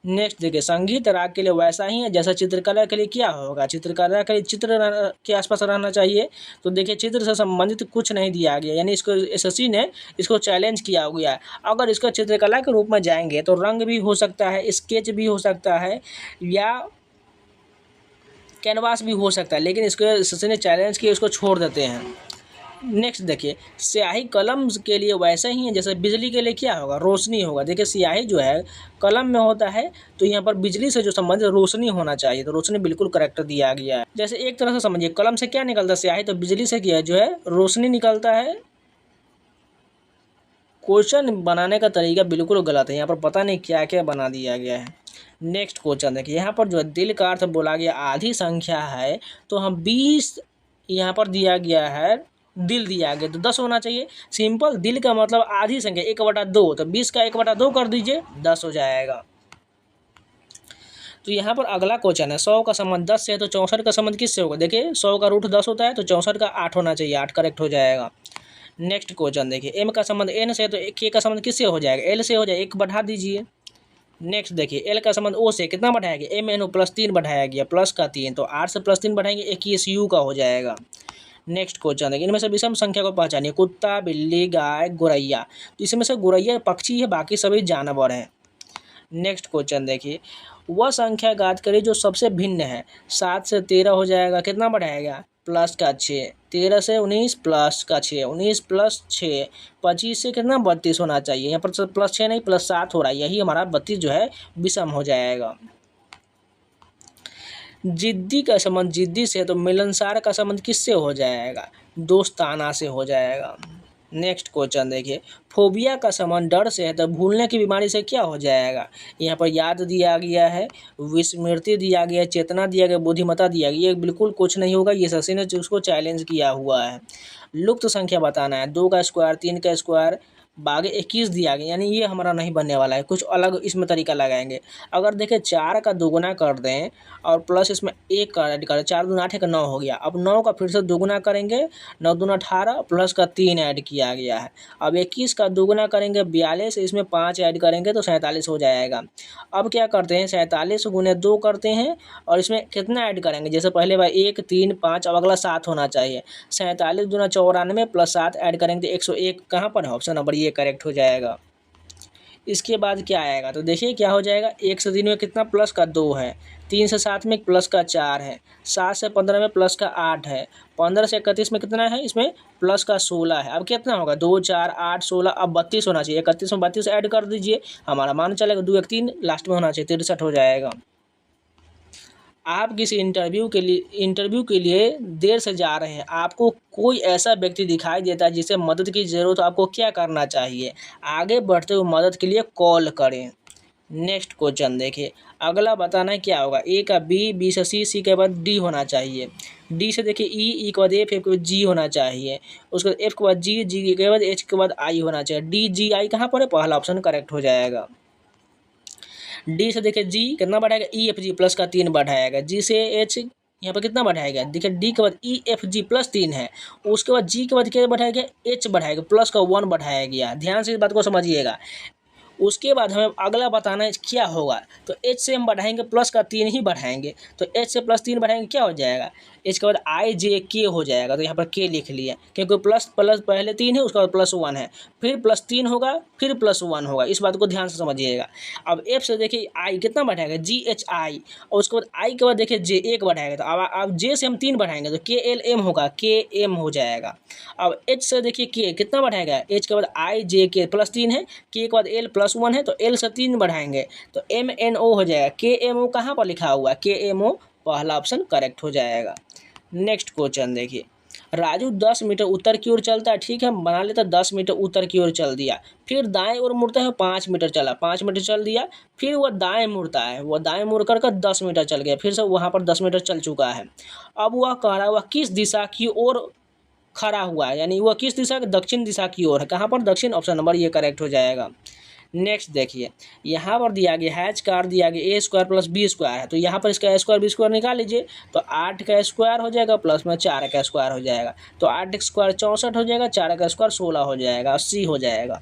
नेक्स्ट देखिए, संगीत राग के लिए वैसा ही है जैसा चित्रकला के लिए क्या होगा? चित्रकला के लिए चित्र के आसपास रहना चाहिए। तो देखिए चित्र से संबंधित कुछ नहीं दिया गया, यानी इसको एसएससी ने इसको चैलेंज किया गया है। अगर इसका चित्रकला के रूप में जाएंगे तो रंग भी हो सकता है, स्केच भी हो सकता है या कैनवास भी हो सकता है, लेकिन इसको एसएससी ने चैलेंज किया, इसको छोड़ देते हैं। नेक्स्ट देखिए, स्याही कलम के लिए वैसा ही है जैसे बिजली के लिए क्या होगा? रोशनी होगा। देखिए स्याही जो है कलम में होता है, तो यहाँ पर बिजली से जो संबंधित रोशनी होना चाहिए, तो रोशनी बिल्कुल करेक्ट दिया गया है। जैसे एक तरह से समझिए, कलम से क्या निकलता है? स्याही, तो बिजली से क्या जो है रोशनी निकलता है। क्वेश्चन बनाने का तरीका बिल्कुल गलत है, यहाँ पर पता नहीं क्या क्या बना दिया गया है। नेक्स्ट क्वेश्चन देखिए, यहाँ पर जो है दिल का अर्थ बोला गया आधी संख्या है, तो हम 20 यहाँ पर दिया गया है, दिल दिया गया तो 10 होना चाहिए। सिंपल, दिल का मतलब आधी संख्या 1/2, तो 20 का 1/2 कर दीजिए, 10 हो जाएगा। तो यहाँ पर अगला क्वेश्चन है, 100 का संबंध 10 से है, तो 64 का संबंध किससे होगा? देखिए 100 का रूट 10 होता है, तो 64 का 8 होना चाहिए, 8 करेक्ट हो जाएगा। नेक्स्ट क्वेश्चन देखिए, एम का संबंध एन से है, तो के का संबंध किससे हो जाएगा? एल से हो जाएगा, 1 बढ़ा दीजिए। नेक्स्ट देखिए, एल का संबंध ओ से कितना बढ़ाया गया? MNO +3 बढ़ाया गया, प्लस का 3, तो 8 से +3 बढ़ाएंगे 21 यू का हो जाएगा। नेक्स्ट क्वेश्चन देखिए, इनमें से विषम संख्या को पहचानिए। कुत्ता, बिल्ली, गाय, गोरैया। तो इसमें से गोरैया पक्षी है, बाकी सभी जानवर हैं। नेक्स्ट क्वेश्चन देखिए, वह संख्या ज्ञात करिए जो सबसे भिन्न है। 7 से 13 हो जाएगा, कितना बढ़ाएगा? प्लस का 6। 13 से 19 प्लस का 6, 19 प्लस 6, 25 से कितना 32 होना चाहिए। यहाँ पर प्लस 6 नहीं प्लस 7 हो रहा है, यही हमारा 32 जो है विषम हो जाएगा। जिद्दी का संबंध जिद्दी से, तो मिलनसार का संबंध किससे हो जाएगा? दोस्ताना से हो जाएगा। नेक्स्ट क्वेश्चन देखिए, फोबिया का संबंध डर से है, तो भूलने की बीमारी से क्या हो जाएगा? यहाँ पर याद दिया गया है, विस्मृति दिया गया है, चेतना दिया गया, बुद्धिमत्ता दिया गया। ये बिल्कुल कुछ नहीं होगा, ये शशि ने उसको चैलेंज किया हुआ है। लुप्त संख्या बताना है। 2 का स्क्वायर, 3 का स्क्वायर, बागे 21 दिया गया, यानी ये हमारा नहीं बनने वाला है, कुछ अलग इसमें तरीका लगाएंगे। अगर देखें 4 का दोगुना कर दें और प्लस इसमें 1 का ऐड करें, 4 दूना 8 1 9 हो गया। अब 9 का फिर से दोगुना करेंगे, 9 दूना 18 प्लस का 3 ऐड किया गया है। अब 21 का दोगुना करेंगे 42, इसमें 5 ऐड करेंगे तो 47 हो जाएगा। अब क्या करते हैं, 47 गुने 2 करते हैं और इसमें कितना ऐड करेंगे, जैसे पहले बार 1 3 5, अब अगला 7 होना चाहिए। 47 दूना 94 प्लस 7 ऐड करेंगे तो 101 कहाँ पर है? ऑप्शन नंबर ये करेक्ट हो जाएगा। इसके बाद क्या आएगा, तो देखिए क्या हो जाएगा। 1 से 3 में कितना प्लस का 2 है, 3 से 7 में प्लस का 4 है, 7 से 15 में प्लस का 8 है, 15 से 31 में कितना है, इसमें प्लस का 16 है। अब कितना होगा, 2 4 8 16, अब 32 होना चाहिए। 31 में 32 ऐड कर दीजिए, हमारा मान चलेगा 2 1 3 लास्ट में होना चाहिए, 63 हो जाएगा। आप किसी इंटरव्यू के लिए देर से जा रहे हैं, आपको कोई ऐसा व्यक्ति दिखाई देता है जिसे मदद की ज़रूरत हो, आपको क्या करना चाहिए? आगे बढ़ते हुए मदद के लिए कॉल करें। नेक्स्ट क्वेश्चन देखिए, अगला बताना है क्या होगा। ए का बी, बी से सी, सी के बाद डी होना चाहिए। डी से देखिए ई, ई के बाद एफ, एफ के बाद जी होना चाहिए। उसके बाद एफ के बाद जी, जी के बाद एच के बाद आई होना चाहिए। डी जी आई कहाँ पर है? पहला ऑप्शन करेक्ट हो जाएगा। डी से देखिए जी कितना बढ़ाएगा, ई एफ जी प्लस का 3 बढ़ाएगा। जी से एच यहाँ पर कितना बढ़ाएगा, देखिए डी के बाद ई एफ जी प्लस 3 है, उसके बाद जी के बाद क्या बढ़ाएगा, एच बढ़ाएगा, प्लस का 1 बढ़ाया गया। ध्यान से इस बात को समझिएगा। उसके बाद हमें अगला बताना है क्या होगा, तो एच से हम बढ़ाएंगे प्लस का 3 ही बढ़ाएंगे, तो एच से प्लस 3 बढ़ाएंगे क्या हो जाएगा, एच के बाद आई जे के हो जाएगा। तो यहाँ पर के लिख लिया, क्योंकि प्लस प्लस पहले 3 है, उसके बाद प्लस 1 है, फिर प्लस 3 होगा, फिर प्लस 1 होगा। इस बात को ध्यान से समझिएगा। अब एफ से देखिए आई कितना बढ़ाएगा, जी एच आई, और उसके बाद आई के बाद देखिए जे 1 बढ़ाएगा। तो अब जे से हम 3 बढ़ाएंगे तो के एल एम होगा, के एम हो जाएगा। अब एच से देखिए के कितना बढ़ाएगा, एच के बाद आई जे के प्लस 3 है, के बाद एल प्लस 1 है, तो एल से 3 बढ़ाएंगे तो एम एन ओ हो जाएगा। के एम ओ कहाँ पर लिखा हुआ है, के एम ओ पहला ऑप्शन करेक्ट हो जाएगा। नेक्स्ट क्वेश्चन देखिए, राजू 10 मीटर उत्तर की ओर चलता है, ठीक है, बना लेता 10 मीटर उत्तर की ओर चल दिया, फिर दाएं ओर मुड़ता है, 5 मीटर चला, 5 मीटर चल दिया, फिर वह दाएं मुड़ता है, वह दाएं मुड़ कर 10 मीटर चल गया, फिर से वहाँ पर 10 मीटर चल चुका है। अब वह कह रहा है वह किस दिशा की ओर खड़ा हुआ है, यानी वह किस दिशा, दक्षिण दिशा की ओर है। कहाँ पर, दक्षिण, ऑप्शन नंबर ये करेक्ट हो जाएगा। नेक्स्ट देखिए, यहाँ पर दिया गया है कार दिया गया ए स्क्वायर प्लस बी स्क्वायर है, तो यहाँ पर इसका स्क्वायर बी स्क्वायर निकाल लीजिए, तो 8 का स्क्वायर हो जाएगा प्लस में 4 का स्क्वायर हो जाएगा, तो 8 स्क्वायर 64 हो जाएगा, 4 का स्क्वायर 16 हो जाएगा, 80 हो जाएगा।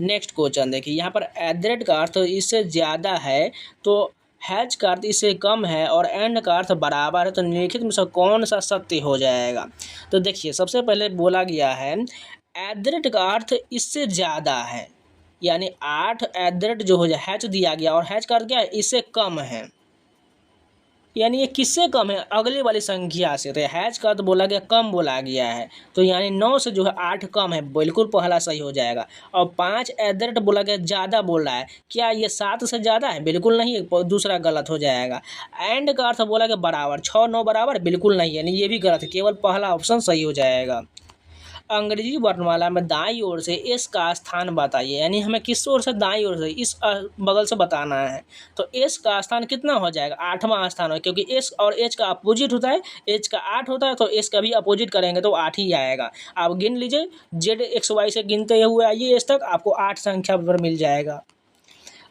नेक्स्ट क्वेश्चन देखिए, यहाँ पर एट का अर्थ इससे ज़्यादा है, तो हैच का अर्थ इससे कम है और एंड का अर्थ बराबर है, तो निम्नलिखित में से कौन सा सत्य हो जाएगा। तो देखिए सबसे पहले बोला गया है एट का अर्थ इससे ज़्यादा है, यानी 8 एट जो हो जाए हैच दिया गया और हैच का अर्थ क्या है, इससे कम है, यानी ये किससे कम है, अगले वाली संख्या से। तो हैच का अर्थ बोला गया कम बोला गया है, तो यानी 9 से जो है 8 कम है, बिल्कुल पहला सही हो जाएगा। और 5 एट बोला गया ज़्यादा बोल रहा है, क्या ये 7 से ज़्यादा है, बिल्कुल नहीं है, दूसरा गलत हो जाएगा। एंड का अर्थ बोला गया बराबर, 6 9 बराबर, बिल्कुल नहीं, यानी ये भी गलत है, केवल पहला ऑप्शन सही हो जाएगा। अंग्रेजी वर्णमाला में दाईं ओर से एस का स्थान बताइए, यानी हमें किस ओर से, दाईं ओर से, इस बगल से बताना है। तो एस का स्थान कितना हो जाएगा, 8वां स्थान हो, क्योंकि एस और एच का अपोजिट होता है, एच का 8 होता है, तो एस का भी अपोजिट करेंगे तो 8 ही आएगा। आप गिन लीजिए, जेड एक्स वाई से गिनते हुए आइए एस तक, आपको 8 संख्या पर मिल जाएगा।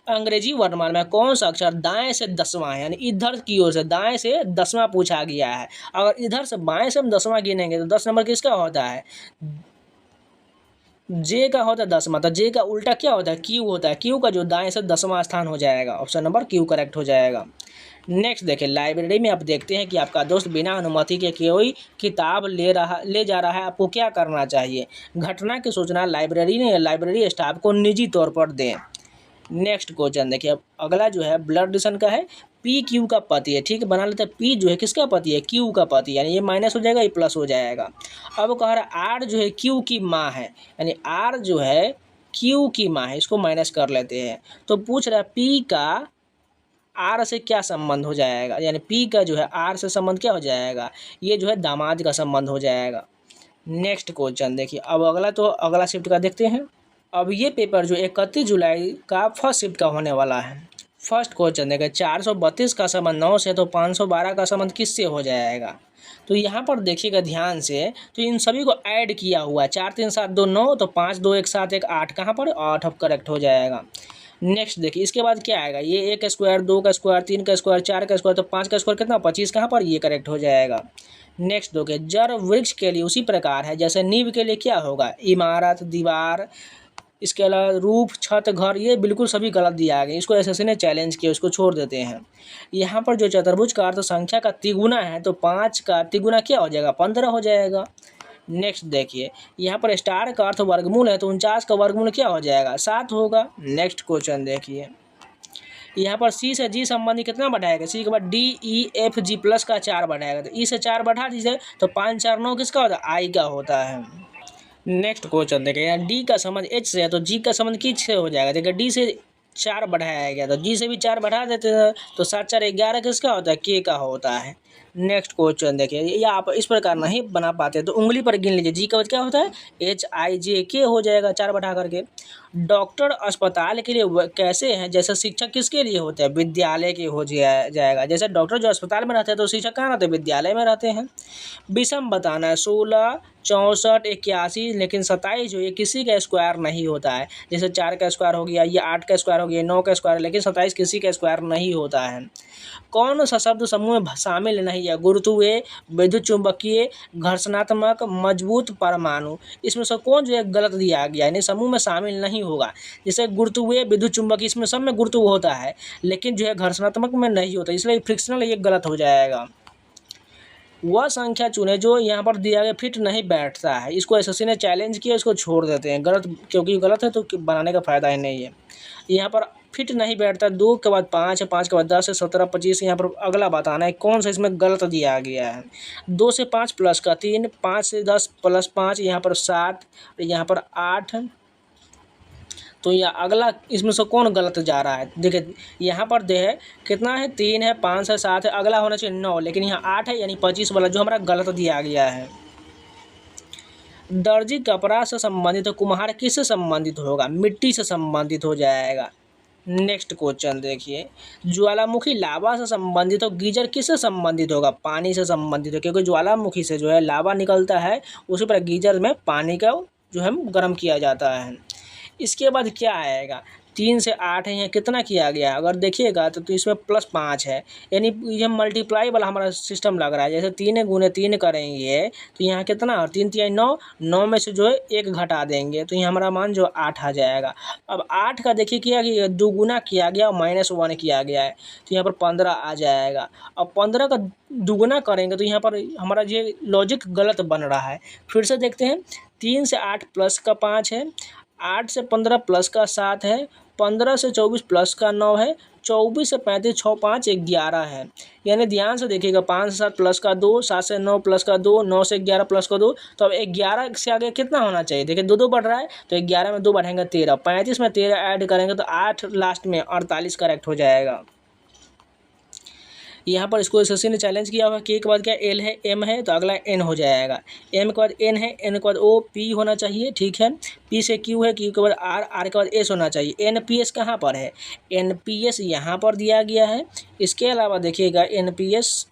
अंग्रेजी वर्णमाला में कौन सा अक्षर दाएं से 10वां है, यानी इधर की ओर से दाएं से 10वां पूछा गया है। अगर इधर से बाएं से हम 10वां गिनेंगे तो 10 नंबर किसका होता है, जे का होता है 10वां, तो जे का उल्टा क्या होता है, क्यू होता है, क्यू का जो दाएं से 10वां स्थान हो जाएगा, ऑप्शन नंबर क्यू करेक्ट हो जाएगा। नेक्स्ट देखिए, लाइब्रेरी में आप देखते हैं कि आपका दोस्त बिना अनुमति के कोई किताब ले जा रहा है, आपको क्या करना चाहिए? घटना की सूचना लाइब्रेरी स्टाफ को निजी तौर पर दें। नेक्स्ट क्वेश्चन देखिए, अब अगला जो है ब्लड रिलेशन का है, पी क्यू का पति है, ठीक है, बना लेते हैं। पी जो है किसका पति है? क्यू का पति, यानी ये माइनस हो जाएगा, ये प्लस हो जाएगा। अब कह रहा है आर जो है क्यू की माँ है, यानी आर जो है क्यू की माँ है, इसको माइनस कर लेते हैं। तो पूछ रहा है पी का आर से क्या संबंध हो जाएगा, यानी पी का जो है आर से संबंध क्या हो जाएगा? ये जो है दामाद का संबंध हो जाएगा। नेक्स्ट क्वेश्चन देखिए, अब अगला शिफ्ट का देखते हैं। अब ये पेपर जो 31 जुलाई का फर्स्ट शिफ्ट का होने वाला है। फर्स्ट क्वेश्चन देखिए, 432 का संबंध 9 से, तो 512 का संबंध किससे हो जाएगा? तो यहाँ पर देखिएगा ध्यान से, तो इन सभी को ऐड किया हुआ है, 4 3 7 2 9, तो 5 2 1 7 1 8, कहाँ पर 8 अब करेक्ट हो जाएगा। नेक्स्ट देखिए, इसके बाद क्या आएगा? ये 1 का स्क्वायर, 2 का स्क्वायर, 3 का स्क्वायर, 4 का स्क्वायर, तो 5 का स्क्वायर कितना? 25, कहाँ पर? ये करेक्ट हो जाएगा। नेक्स्ट देखिए, जड़ वृक्ष के लिए उसी प्रकार है जैसे नींव के लिए क्या होगा? इमारत, दीवार, इसके अलावा रूफ, छत, घर, ये बिल्कुल सभी गलत दिया गया। इसको एसएससी ने चैलेंज किया, उसको छोड़ देते हैं। यहाँ पर जो चतुर्भुज का अर्थ संख्या का तिगुना है, तो 5 का तिगुना क्या हो जाएगा? 15 हो जाएगा। नेक्स्ट देखिए, यहाँ पर स्टार का अर्थ वर्गमूल है, तो 49 का वर्गमूल क्या हो जाएगा? 7 होगा। नेक्स्ट क्वेश्चन देखिए, यहाँ पर सी से जी संबंधी कितना बढ़ाएगा? सी के बाद D E F G plus का 4 बढ़ाएगा, तो ई से 4 बढ़ा दीजिए, तो 5 4 9 किसका होता है? आई का होता है। नेक्स्ट क्वेश्चन देखिए, यहाँ डी का संबंध एच से है, तो जी का संबंध किस से हो जाएगा? देखिए डी से 4 बढ़ाया गया, तो जी से भी 4 बढ़ा देते हैं, तो 7 4 11 किसका होता है? के का होता है। नेक्स्ट क्वेश्चन देखिए, या आप इस प्रकार नहीं बना पाते तो उंगली पर गिन लीजिए, जी का क्या होता है? HIJK हो जाएगा 4 बढ़ा करके। डॉक्टर अस्पताल के लिए कैसे हैं जैसे शिक्षक किसके लिए होते हैं? विद्यालय के हो जाएगा। जैसे डॉक्टर जो अस्पताल में रहते हैं, तो शिक्षक कहाँ रहते हैं? विद्यालय में रहते हैं। विषम बताना है, 16 64 81, लेकिन 27 जो ये किसी का स्क्वायर नहीं होता है। जैसे 4 का स्क्वायर हो गया, ये 8 का स्क्वायर हो गया, 9 का स्क्वायर, लेकिन 27 किसी का स्क्वायर नहीं होता है। कौन सा शब्द समूह में शामिल नहीं है? गुरुत्वीय, विद्युत चुंबकीय, घर्षणात्मक, मजबूत, परमाणु। इसमें से कौन जो है गलत दिया गया, यानी समूह में शामिल नहीं होगा। जैसे गुरुत्वीय, विद्युत चुंबकीय, इसमें सब में गुरुत्व होता है, लेकिन जो है घर्षणात्मक में नहीं होता, इसलिए फ्रिक्शनल ये गलत हो जाएगा। वह संख्या चुने जो यहाँ पर दिया गया फिट नहीं बैठता है। इसको एसएससी ने चैलेंज किया, इसको छोड़ देते हैं गलत, क्योंकि गलत है तो बनाने का फायदा ही नहीं है। यहाँ पर फिट नहीं बैठता, 2 के बाद 5 है, 5 के बाद 10 है, 17 25। यहाँ पर अगला बताना है कौन सा इसमें गलत दिया गया है। 2 से 5 प्लस का 3, 5 से 10 प्लस 5, यहाँ पर 7, यहाँ पर 8। तो यह अगला इसमें से कौन गलत जा रहा है? देखिए यहाँ पर दे है कितना है? 3 है, 5 है, 7 है, अगला होना चाहिए 9, लेकिन यहाँ 8 है, यानी 25 वाला जो हमारा गलत दिया गया है। दर्जी कपड़ा से संबंधित, कुम्हार किससे संबंधित होगा? मिट्टी से संबंधित हो जाएगा। नेक्स्ट क्वेश्चन देखिए, ज्वालामुखी लावा से संबंधित हो, गीजर किससे संबंधित होगा? पानी से संबंधित हो, क्योंकि ज्वालामुखी से जो है लावा निकलता है, उसी पर गीजर में पानी का जो है गर्म किया जाता है। इसके बाद क्या आएगा? 3 से 8 है, यहाँ कितना किया गया? अगर देखिएगा तो इसमें +5 है, यानी ये मल्टीप्लाई वाला हमारा सिस्टम लग रहा है। जैसे 3 गुने 3 करेंगे तो यहाँ कितना? 3 3 9, 9 में से जो है 1 घटा देंगे, तो यहाँ हमारा मान जो 8 आ जाएगा। अब 8 का देखिए किया कि 2 गुना किया गया और -1 किया गया है, तो यहाँ पर 15 आ जाएगा। अब 15 का दुगुना करेंगे तो यहाँ पर हमारा ये लॉजिक गलत बन रहा है। फिर से देखते हैं, 3 से 8 प्लस का 5 है, 8 से 15 प्लस का 7 है, 15 से 24 प्लस का 9 है, 24 से 35 6 5 11 है। यानी ध्यान से देखिएगा, 5 से 7 प्लस का 2, 7 से 9 प्लस का 2, 9 से 11 प्लस का 2, तो अब 11 से आगे कितना होना चाहिए? देखिए 2 2 बढ़ रहा है, तो 11 में 2 बढ़ेंगे 13, 35 में 13 ऐड करेंगे तो 8 लास्ट में 48 करेक्ट हो जाएगा। यहाँ पर इसको एसएससी ने चैलेंज किया हुआ, के के बाद क्या? एल है, एम है, तो अगला एन हो जाएगा। एम के बाद एन है, एन के बाद ओ, पी होना चाहिए, ठीक है। पी से क्यू है, क्यू के बाद आर, आर के बाद एस होना चाहिए। एनपीएस कहाँ पर है? एनपीएस यहाँ पर दिया गया है। इसके अलावा देखिएगा एनपीएस,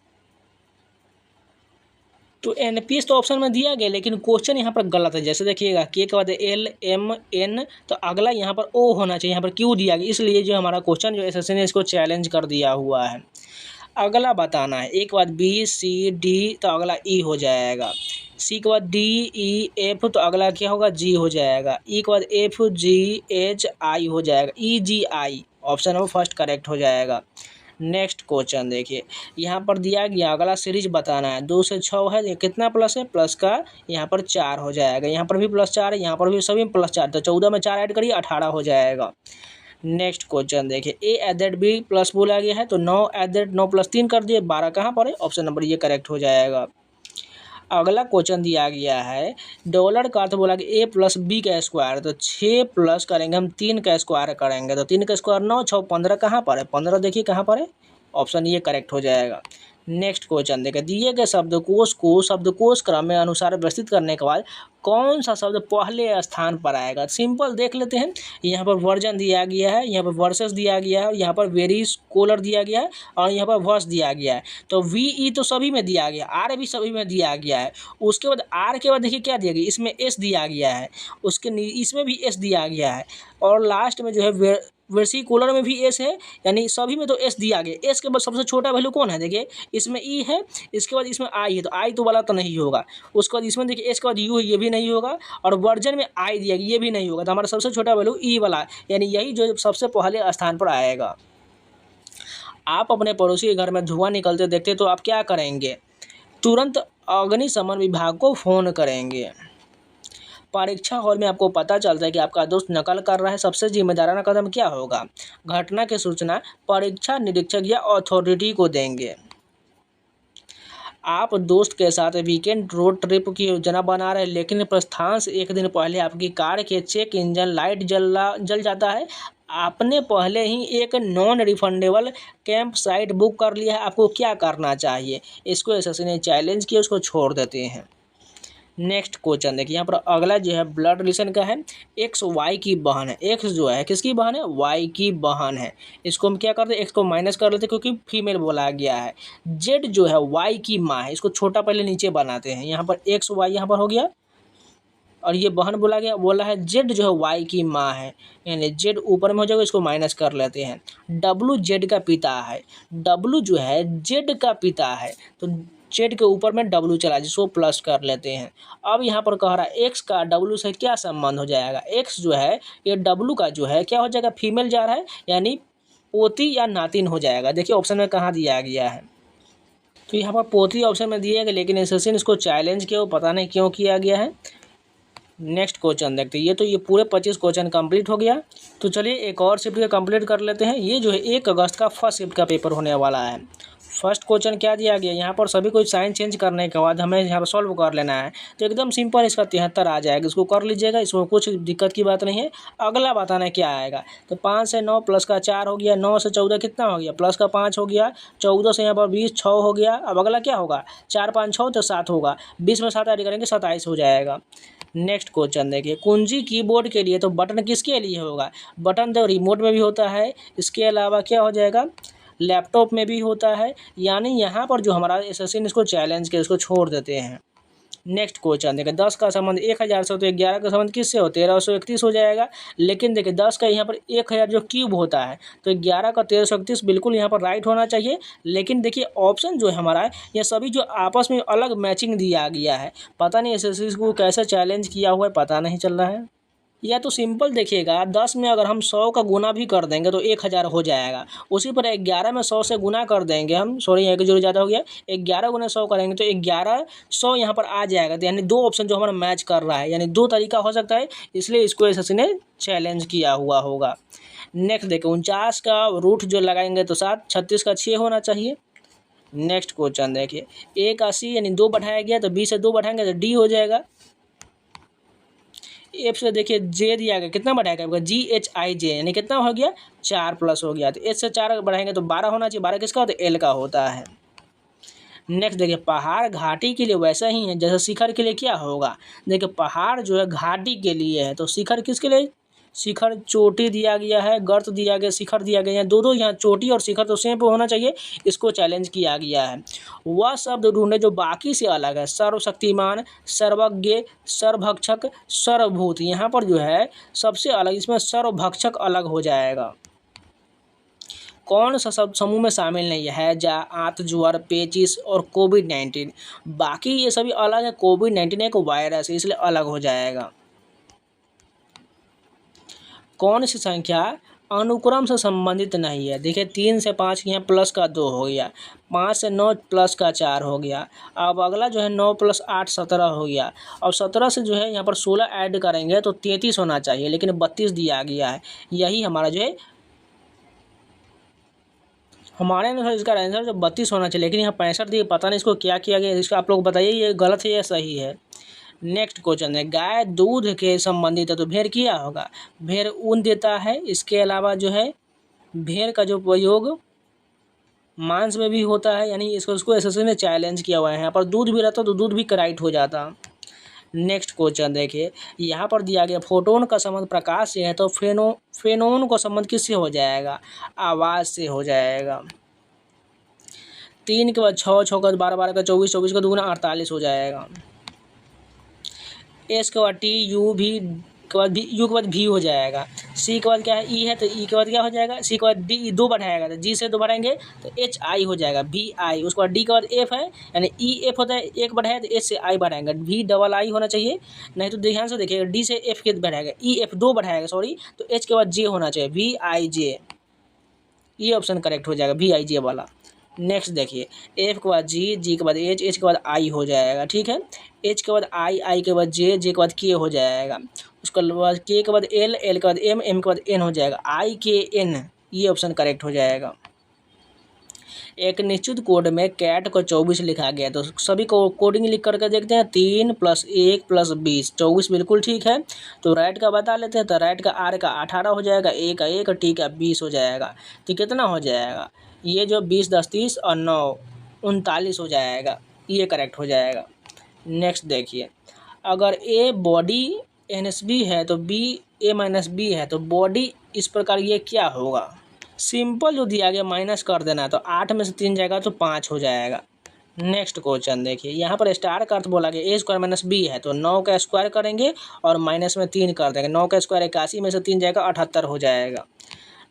तो एनपीएस तो ऑप्शन में दिया गया, लेकिन क्वेश्चन यहाँ पर गलत है। जैसे देखिएगा के के बाद एल, एम, एन, तो अगला यहाँ पर ओ होना चाहिए, यहाँ पर क्यू दिया गया, इसलिए जो हमारा क्वेश्चन जो एसएससी ने इसको चैलेंज कर दिया हुआ है। अगला बताना है, एक के बाद बी, सी, डी, तो अगला ई हो जाएगा। सी के बाद डी, ई, एफ, तो अगला क्या होगा? जी हो जाएगा। ई के बाद एफ, जी, एच, आई हो जाएगा। E, G, I option number first correct हो जाएगा। नेक्स्ट क्वेश्चन देखिए, यहाँ पर दिया गया अगला सीरीज बताना है। 2 से 6 है, ये कितना प्लस है, प्लस का यहाँ पर 4 हो जाएगा, यहाँ पर भी +4 है, यहाँ पर भी सभी में +4, तो 14 में 4 ऐड करिए 18 हो जाएगा। नेक्स्ट क्वेश्चन देखिए, a+b प्लस बोला गया है तो 9 + 3 कर दिए, 12 कहाँ पर है, ऑप्शन नंबर ये करेक्ट हो जाएगा। अगला क्वेश्चन दिया गया है डॉलर का अर्थ बोला कि a + b का स्क्वायर, तो 6 प्लस करेंगे हम 3 का स्क्वायर करेंगे, तो 3 का स्क्वायर 9, 6 15 कहाँ पर है, 15 देखिए कहाँ पर है, ऑप्शन ये करेक्ट हो जाएगा। नेक्स्ट क्वेश्चन देखिए, दिए गए शब्दकोश को शब्दकोश क्रम में अनुसार व्यवस्थित करने के बाद कौन सा शब्द पहले स्थान पर आएगा। सिंपल देख लेते हैं, यहाँ पर वर्जन दिया गया है, यहाँ पर वर्सेस दिया गया है, और यहाँ पर वेरी स्कॉलर दिया गया है, और यहाँ पर वर्स दिया गया है। तो वी तो सभी में दिया गया, आर भी सभी में दिया गया है। उसके बाद आर के बाद देखिए क्या दिया गया, इसमें एस दिया गया है, उसके इसमें भी एस दिया गया है, और लास्ट में जो है वेसिकुलर में भी एस है, यानी सभी में तो एस दिया गया। एस के बाद सबसे छोटा वैल्यू कौन है, देखिए इसमें ई है, इसके बाद इसमें आई है, तो आई तो वाला तो नहीं होगा। उसके बाद इसमें देखिए एस के बाद यू है, ये भी नहीं होगा, और वर्जन में आई दिया गया, ये भी नहीं होगा। तो हमारा सबसे छोटा वैल्यू ई वाला है, यानी यही जो सबसे पहले स्थान पर आएगा। आप अपने पड़ोसी के घर में धुआं निकलते देखते तो आप क्या करेंगे, तुरंत अग्निशमन विभाग को फ़ोन करेंगे। परीक्षा हॉल में आपको पता चलता है कि आपका दोस्त नकल कर रहा है, सबसे जिम्मेदाराना कदम क्या होगा। घटना की सूचना परीक्षा निरीक्षक या अथॉरिटी को देंगे। आप दोस्त के साथ वीकेंड रोड ट्रिप की योजना बना रहे हैं, लेकिन प्रस्थान से एक दिन पहले आपकी कार के चेक इंजन लाइट जल जाता है। आपने पहले ही एक non refundable camp site book कर लिया है, आपको क्या करना चाहिए। इसको एसएससी ने चैलेंज किया, उसको छोड़ देते हैं। नेक्स्ट क्वेश्चन देखिए, यहाँ पर अगला जो है ब्लड रिलेशन का है। एक्स वाई की बहन है, एक्स जो है किसकी बहन है, वाई की बहन है। इसको हम क्या करते हैं, एक्स को माइनस कर लेते हैं क्योंकि फीमेल बोला गया है। जेड जो है वाई की माँ है, इसको छोटा पहले नीचे बनाते हैं। यहाँ पर एक्स वाई यहाँ पर हो गया, और ये बहन बोला है जेड जो है वाई की माँ है, यानी जेड ऊपर में हो जाएगा, इसको माइनस कर लेते हैं। डब्लू जेड का पिता है, डब्लू जो है जेड का पिता है, तो जेड के ऊपर में डब्लू चला, जिसको प्लस कर लेते हैं। अब यहाँ पर कह रहा है एक्स का डब्लू से क्या संबंध हो जाएगा, एक्स जो है ये डब्लू का जो है क्या हो जाएगा, फीमेल जा रहा है, यानी पोती या नातिन हो जाएगा। देखिए ऑप्शन में कहाँ दिया गया है, तो यहाँ पर पोती ऑप्शन में दिया गया, लेकिन एसएससी ने इसको चैलेंज किया, वो पता नहीं क्यों किया गया है। नेक्स्ट क्वेश्चन देखते हैं, ये पूरे 25 क्वेश्चन कंप्लीट हो गया। तो चलिए एक और शिफ्ट का कंप्लीट कर लेते हैं। ये जो है 1 अगस्त का फर्स्ट शिफ्ट का पेपर होने वाला है। फर्स्ट क्वेश्चन क्या दिया गया, यहाँ पर सभी कुछ साइन चेंज करने के बाद हमें यहाँ पर सॉल्व कर लेना है। तो एकदम सिंपल इसका 73 आ जाएगा, इसको कर लीजिएगा, इसमें कुछ दिक्कत की बात नहीं है। अगला बताना क्या आएगा, तो 5 से 9 प्लस का 4 हो गया, 9 से 14 कितना हो गया, प्लस का 5 हो गया, 14 से यहाँ पर 20 6 हो गया। अब अगला क्या होगा, 4 5 6 तो 7 होगा, 20 में 7 ऐड करेंगे 27 हो जाएगा। नेक्स्ट क्वेश्चन देखिए, कुंजी कीबोर्ड के लिए तो बटन किसके लिए होगा, बटन तो रिमोट में भी होता है, इसके अलावा क्या हो जाएगा, लैपटॉप में भी होता है। यानी यहाँ पर जो हमारा एसएससी ने इसको चैलेंज किया, इसको छोड़ देते हैं। नेक्स्ट क्वेश्चन देखिए, 10 का संबंध 1000 से, तो 11 का संबंध किससे हो, 1331 हो जाएगा। लेकिन देखिए 10 का यहाँ पर 1000 जो क्यूब होता है, तो 11 का 1331 बिल्कुल यहाँ पर राइट होना चाहिए। लेकिन देखिए ऑप्शन जो है हमारा है, ये सभी जो आपस में अलग मैचिंग दिया गया है, पता नहीं एसएससी को कैसे चैलेंज किया हुआ है, पता नहीं चल रहा है। या तो सिंपल देखिएगा, 10 में अगर हम 100 का गुना भी कर देंगे तो 1000 हो जाएगा। उसी पर 11 में 100 से गुना कर देंगे हम, सॉरी यहाँ की जरूर ज़्यादा हो गया, 11 गुना 100 करेंगे तो 1100 यहाँ पर आ जाएगा। तो यानी 2 ऑप्शन जो हमारा मैच कर रहा है, यानी 2 तरीका हो सकता है, इसलिए इसको एसएससी ने चैलेंज किया हुआ होगा। नेक्स्ट देखिए, 49 का रूट जो लगाएंगे तो 7, 36 का 6 होना चाहिए। नेक्स्ट क्वेश्चन देखिए, 1 का C यानी 2 बढ़ाया गया, तो B से 2 बढ़ाएंगे तो D हो जाएगा। एफ से देखिए जे दिया गया, कितना बढ़ाएगा आपका GHIJ, यानी कितना हो गया 4 प्लस हो गया। तो एच से 4 बढ़ाएंगे तो 12 होना चाहिए, 12 किसका होता है, एल का होता है। नेक्स्ट देखिए, पहाड़ घाटी के लिए वैसा ही है जैसे शिखर के लिए क्या होगा। देखिए पहाड़ जो है घाटी के लिए है, तो शिखर किसके लिए, शिखर चोटी दिया गया है, गर्त दिया गया, शिखर दिया गया है, दो यहाँ चोटी और शिखर तो सेम होना चाहिए, इसको चैलेंज किया गया है। वह शब्द ढूंढे जो बाकी से अलग है, सर्वशक्तिमान, सर्वज्ञ, सर्वभक्षक, सर्वभूत। यहाँ पर जो है सबसे अलग, इसमें सर्वभक्षक अलग हो जाएगा। कौन सा शब्द समूह में शामिल नहीं है, जा, आंत, ज्वर, पेचिस और कोविड-19। बाकी ये सभी अलग है, कोविड-19 एक वायरस है इसलिए अलग हो जाएगा। कौन सी संख्या अनुक्रम से संबंधित नहीं है। देखिए 3 से 5 यहाँ प्लस का 2 हो गया, 5 से 9 प्लस का 4 हो गया। अब अगला जो है 9 + 8 17 हो गया। और 17 से जो है यहाँ पर 16 ऐड करेंगे तो 33 होना चाहिए, लेकिन 32 दिया गया है। यही हमारा जो है हमारे अनुसार इसका आंसर जो 32 होना चाहिए, लेकिन यहाँ 65 दिए, पता नहीं इसको क्या किया गया। इसका आप लोग बताइए ये गलत है या सही है। नेक्स्ट क्वेश्चन है, गाय दूध के संबंधित है तो भेड़ क्या होगा? भेड़ ऊन देता है। इसके अलावा जो है भेड़ का जो प्रयोग मांस में भी होता है, यानी इसको एसएससी ने चैलेंज किया हुआ है। यहाँ पर दूध भी रहता तो दूध भी करेक्ट हो जाता। नेक्स्ट क्वेश्चन देखिए, यहाँ पर दिया गया फोटोन का संबंध प्रकाश से है तो फेनोन का संबंध किससे हो जाएगा? आवाज़ से हो जाएगा। 3 के बाद 6, 6 के बाद 12, 12 का 24, 24 का दूना 48 हो जाएगा। एस के बाद टी, यू भी के बाद भी, यू के बाद भी हो जाएगा। सी के बाद क्या है? ई है तो ई के बाद क्या हो जाएगा? सी के बाद डी, 2 बढ़ाएगा तो जी से 2 बढ़ाएंगे तो एच आई हो जाएगा, भी आई। उसके बाद डी के बाद एफ है, यानी ई एफ होता है, 1 बढ़ाया तो एच से आई बढ़ाएंगे, भी डबल आई होना चाहिए। नहीं तो ध्यान से देखिएगा, डी से एफ के बढ़ाएगा, ई एफ 2 बढ़ाएगा सॉरी, तो एच के बाद जे होना चाहिए, वी आई जे। ये ऑप्शन करेक्ट हो जाएगा, वी आई जे वाला। नेक्स्ट देखिए, एफ के बाद जी, जी के बाद एच, एच के बाद आई हो जाएगा। ठीक है, एच के बाद आई, आई के बाद जे, जे के बाद के हो जाएगा। उसके बाद के बाद एल, एल के बाद एम, एम के बाद एन हो जाएगा, आई के एन। ये ऑप्शन करेक्ट हो जाएगा। एक निश्चित कोड में कैट को 24 लिखा गया, तो सभी को कोडिंग लिख करके देखते हैं। 3 + 1 + 20, 24 बिल्कुल ठीक है। तो राइट का बता लेते हैं, तो राइट का आर का 18 हो जाएगा, ए का 1, टी का 20 हो जाएगा। तो कितना हो जाएगा? ये जो 20, 10, 30 और 9 39 हो जाएगा। ये करेक्ट हो जाएगा। नेक्स्ट देखिए, अगर ए बॉडी NSB है तो बी A-B है, तो बॉडी इस प्रकार ये क्या होगा? सिंपल जो दिया गया माइनस कर देना है, तो 8 में से 3 जाएगा तो 5 हो जाएगा। नेक्स्ट क्वेश्चन देखिए, यहाँ पर स्टार का अर्थ बोला गया A² - B है, तो 9 का स्क्वायर करेंगे और माइनस में 3 कर देंगे। 9 का स्क्वायर 81 में से 3 जाएगा 78 हो जाएगा।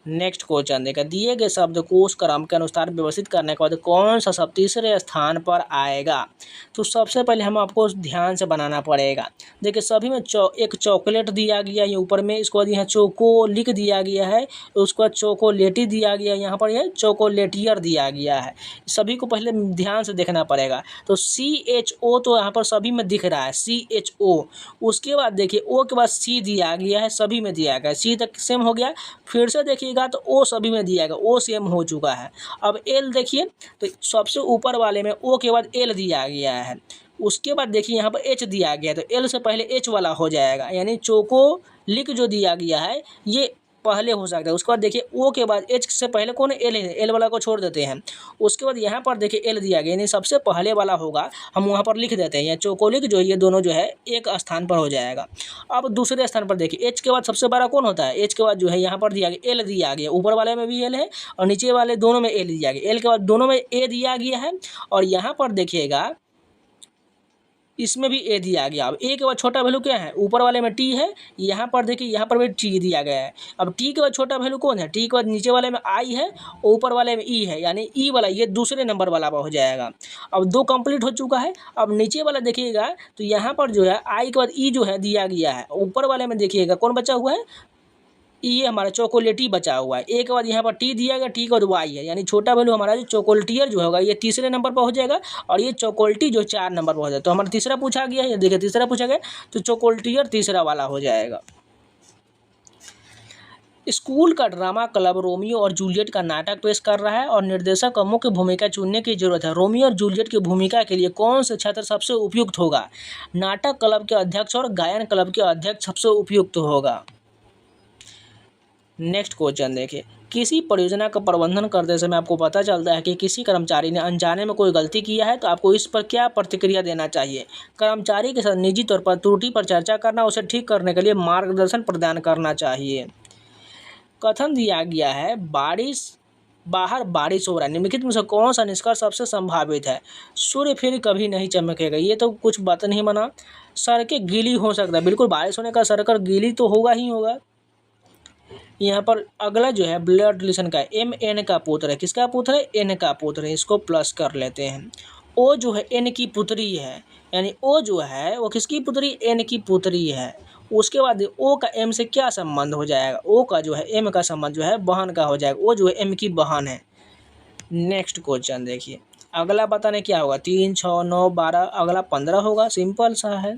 नेक्स्ट क्वेश्चन देखा, दिए गए शब्दकोश क्रम के अनुसार व्यवस्थित करने के बाद कौन सा शब्द तीसरे स्थान पर आएगा? तो सबसे पहले हम आपको ध्यान से बनाना पड़ेगा। देखिए सभी में एक चॉकलेट दिया गया है ऊपर में, इसके बाद यहाँ चोको लिख दिया गया है, उसके बाद चोकोलेटी दिया गया है, यहाँ पर यह चोकोलेटियर दिया गया है। सभी को पहले ध्यान से देखना पड़ेगा। तो CHO तो यहाँ पर सभी में दिख रहा है, CHO। उसके बाद देखिए O के बाद C दिया गया है, सभी में दिया गया है, C तक सेम हो गया। फिर से देखिए तो ओ सभी में दिया गया, ओ सेम हो चुका है। अब एल देखिए, तो सबसे ऊपर वाले में ओ के बाद एल दिया गया है। उसके बाद देखिए यहाँ पर एच दिया गया है, तो एल से पहले एच वाला हो जाएगा, यानी चोको लिक जो दिया गया है ये पहले हो सकता है। उसके बाद देखिए ओ के बाद एच से पहले कौन है? एल है, एल वाला को छोड़ देते हैं। उसके बाद यहाँ पर देखिए एल दिया गया, यानी सबसे पहले वाला होगा, हम वहाँ पर लिख देते हैं। या चोकोलिक जो है ये दोनों जो है एक स्थान पर हो जाएगा। अब दूसरे स्थान पर देखिए एच के बाद सबसे बड़ा कौन होता है? एच के बाद जो है यहाँ पर दिया गया एल दिया गया, ऊपर वाले में भी एल है और नीचे वाले दोनों में एल दिया गया। एल के बाद दोनों में ए दिया गया है और यहाँ पर देखिएगा इसमें भी ए दिया गया। अब ए के बाद छोटा वैल्यू क्या है? ऊपर वाले में टी है, यहाँ पर देखिए यहाँ पर भी टी दिया गया है। अब टी के बाद छोटा वैल्यू कौन है? टी के बाद नीचे वाले में आई है, ऊपर वाले में ई है, यानी ई वाला ये दूसरे नंबर वाला हो जाएगा। अब 2 कंप्लीट हो चुका है। अब नीचे वाला देखिएगा तो यहाँ पर जो है आई के बाद ई जो है दिया गया है, ऊपर वाले में देखिएगा कौन बचा हुआ है? ये हमारा चॉकोलेटी बचा हुआ है। एक बाद यहाँ पर टी दिया गया, टी का वाई है, यानी छोटा वैल्यू हमारा जो चॉकोलेटियर जो होगा ये तीसरे नंबर पर हो जाएगा और ये चॉकोलेटी जो 4 नंबर पर हो जाएगा। तो हमारा तीसरा पूछा गया है, देखिए तीसरा पूछा गया तो चॉकोलेटियर तीसरा वाला हो जाएगा। स्कूल का ड्रामा क्लब रोमियो और जूलियट का नाटक पेश कर रहा है और निर्देशक को मुख्य भूमिका चुनने की जरूरत है। रोमियो और जूलियट की भूमिका के लिए कौन से छात्र सबसे उपयुक्त होगा? नाटक क्लब के अध्यक्ष और गायन क्लब के अध्यक्ष सबसे उपयुक्त होगा। नेक्स्ट क्वेश्चन देखिए, किसी परियोजना का प्रबंधन करते समय आपको पता चलता है कि किसी कर्मचारी ने अनजाने में कोई गलती किया है, तो आपको इस पर क्या प्रतिक्रिया देना चाहिए? कर्मचारी के साथ निजी तौर पर त्रुटि पर चर्चा करना, उसे ठीक करने के लिए मार्गदर्शन प्रदान करना चाहिए। कथन दिया गया है बाहर बारिश हो रहा है, निम्नलिखित में से कौन सा निष्कर्ष सबसे संभावित है? सूर्य फिर कभी नहीं चमकेगा, ये तो कुछ बात नहीं बना। सड़कें गीली हो सकता है, बिल्कुल बारिश होने का सड़क गीली तो होगा ही होगा। यहाँ पर अगला जो है ब्लड रिलेशन का MN का पुत्र है, किसका पुत्र है? N का पुत्र है, इसको प्लस कर लेते हैं। O जो है N की पुत्री है, यानी O जो है वो किसकी पुत्री? N की पुत्री है। उसके बाद ओ का एम से क्या संबंध हो जाएगा, ओ का जो है एम का संबंध जो है बहन का हो जाएगा, ओ जो है एम की बहन है। नेक्स्ट क्वेश्चन देखिए, अगला बताने क्या होगा, 3 6 9 12, अगला 15 होगा, सिंपल सा है।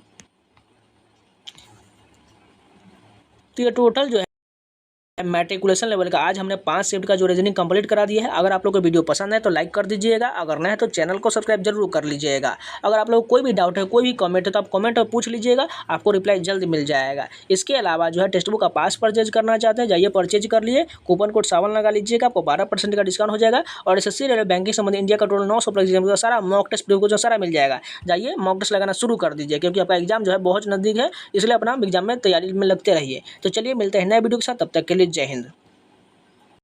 तो ये टोटल जो है मैट्रिकुलेशन लेवल का आज हमने 5 शिफ्ट का जो रीजनिंग कंप्लीट करा दिया है। अगर आप लोग को वीडियो पसंद है तो लाइक कर दीजिएगा, अगर नहीं है तो चैनल को सब्सक्राइब जरूर कर लीजिएगा। अगर आप लोग को कोई भी डाउट है, कोई भी कमेंट है तो आप कमेंट में पूछ लीजिएगा, आपको रिप्लाई जल्द मिल जाएगा। इसके अलावा जो है टेक्स्ट बुक का पास परचेज करना चाहते हैं, जाइए परचेज कर लिए, कूपन कोड 7 लगा लीजिएगा, आपको 12% का डिस्काउंट हो जाएगा। और SSC रेलवे बैंकिंग संबंधी इंडिया का टोटल 900 प्लस एग्जाम का सारा मॉक टेस्ट जो सारा मिल जाएगा। जाइए मॉक टेस्ट लगाना शुरू कर दीजिए, क्योंकि आपका एग्जाम जो है बहुत नज़दीक है, इसलिए अपना एग्जाम में तैयारी में लगते रहिए। तो चलिए मिलते हैं नए वीडियो के साथ, तब तक के लिए जय हिंद।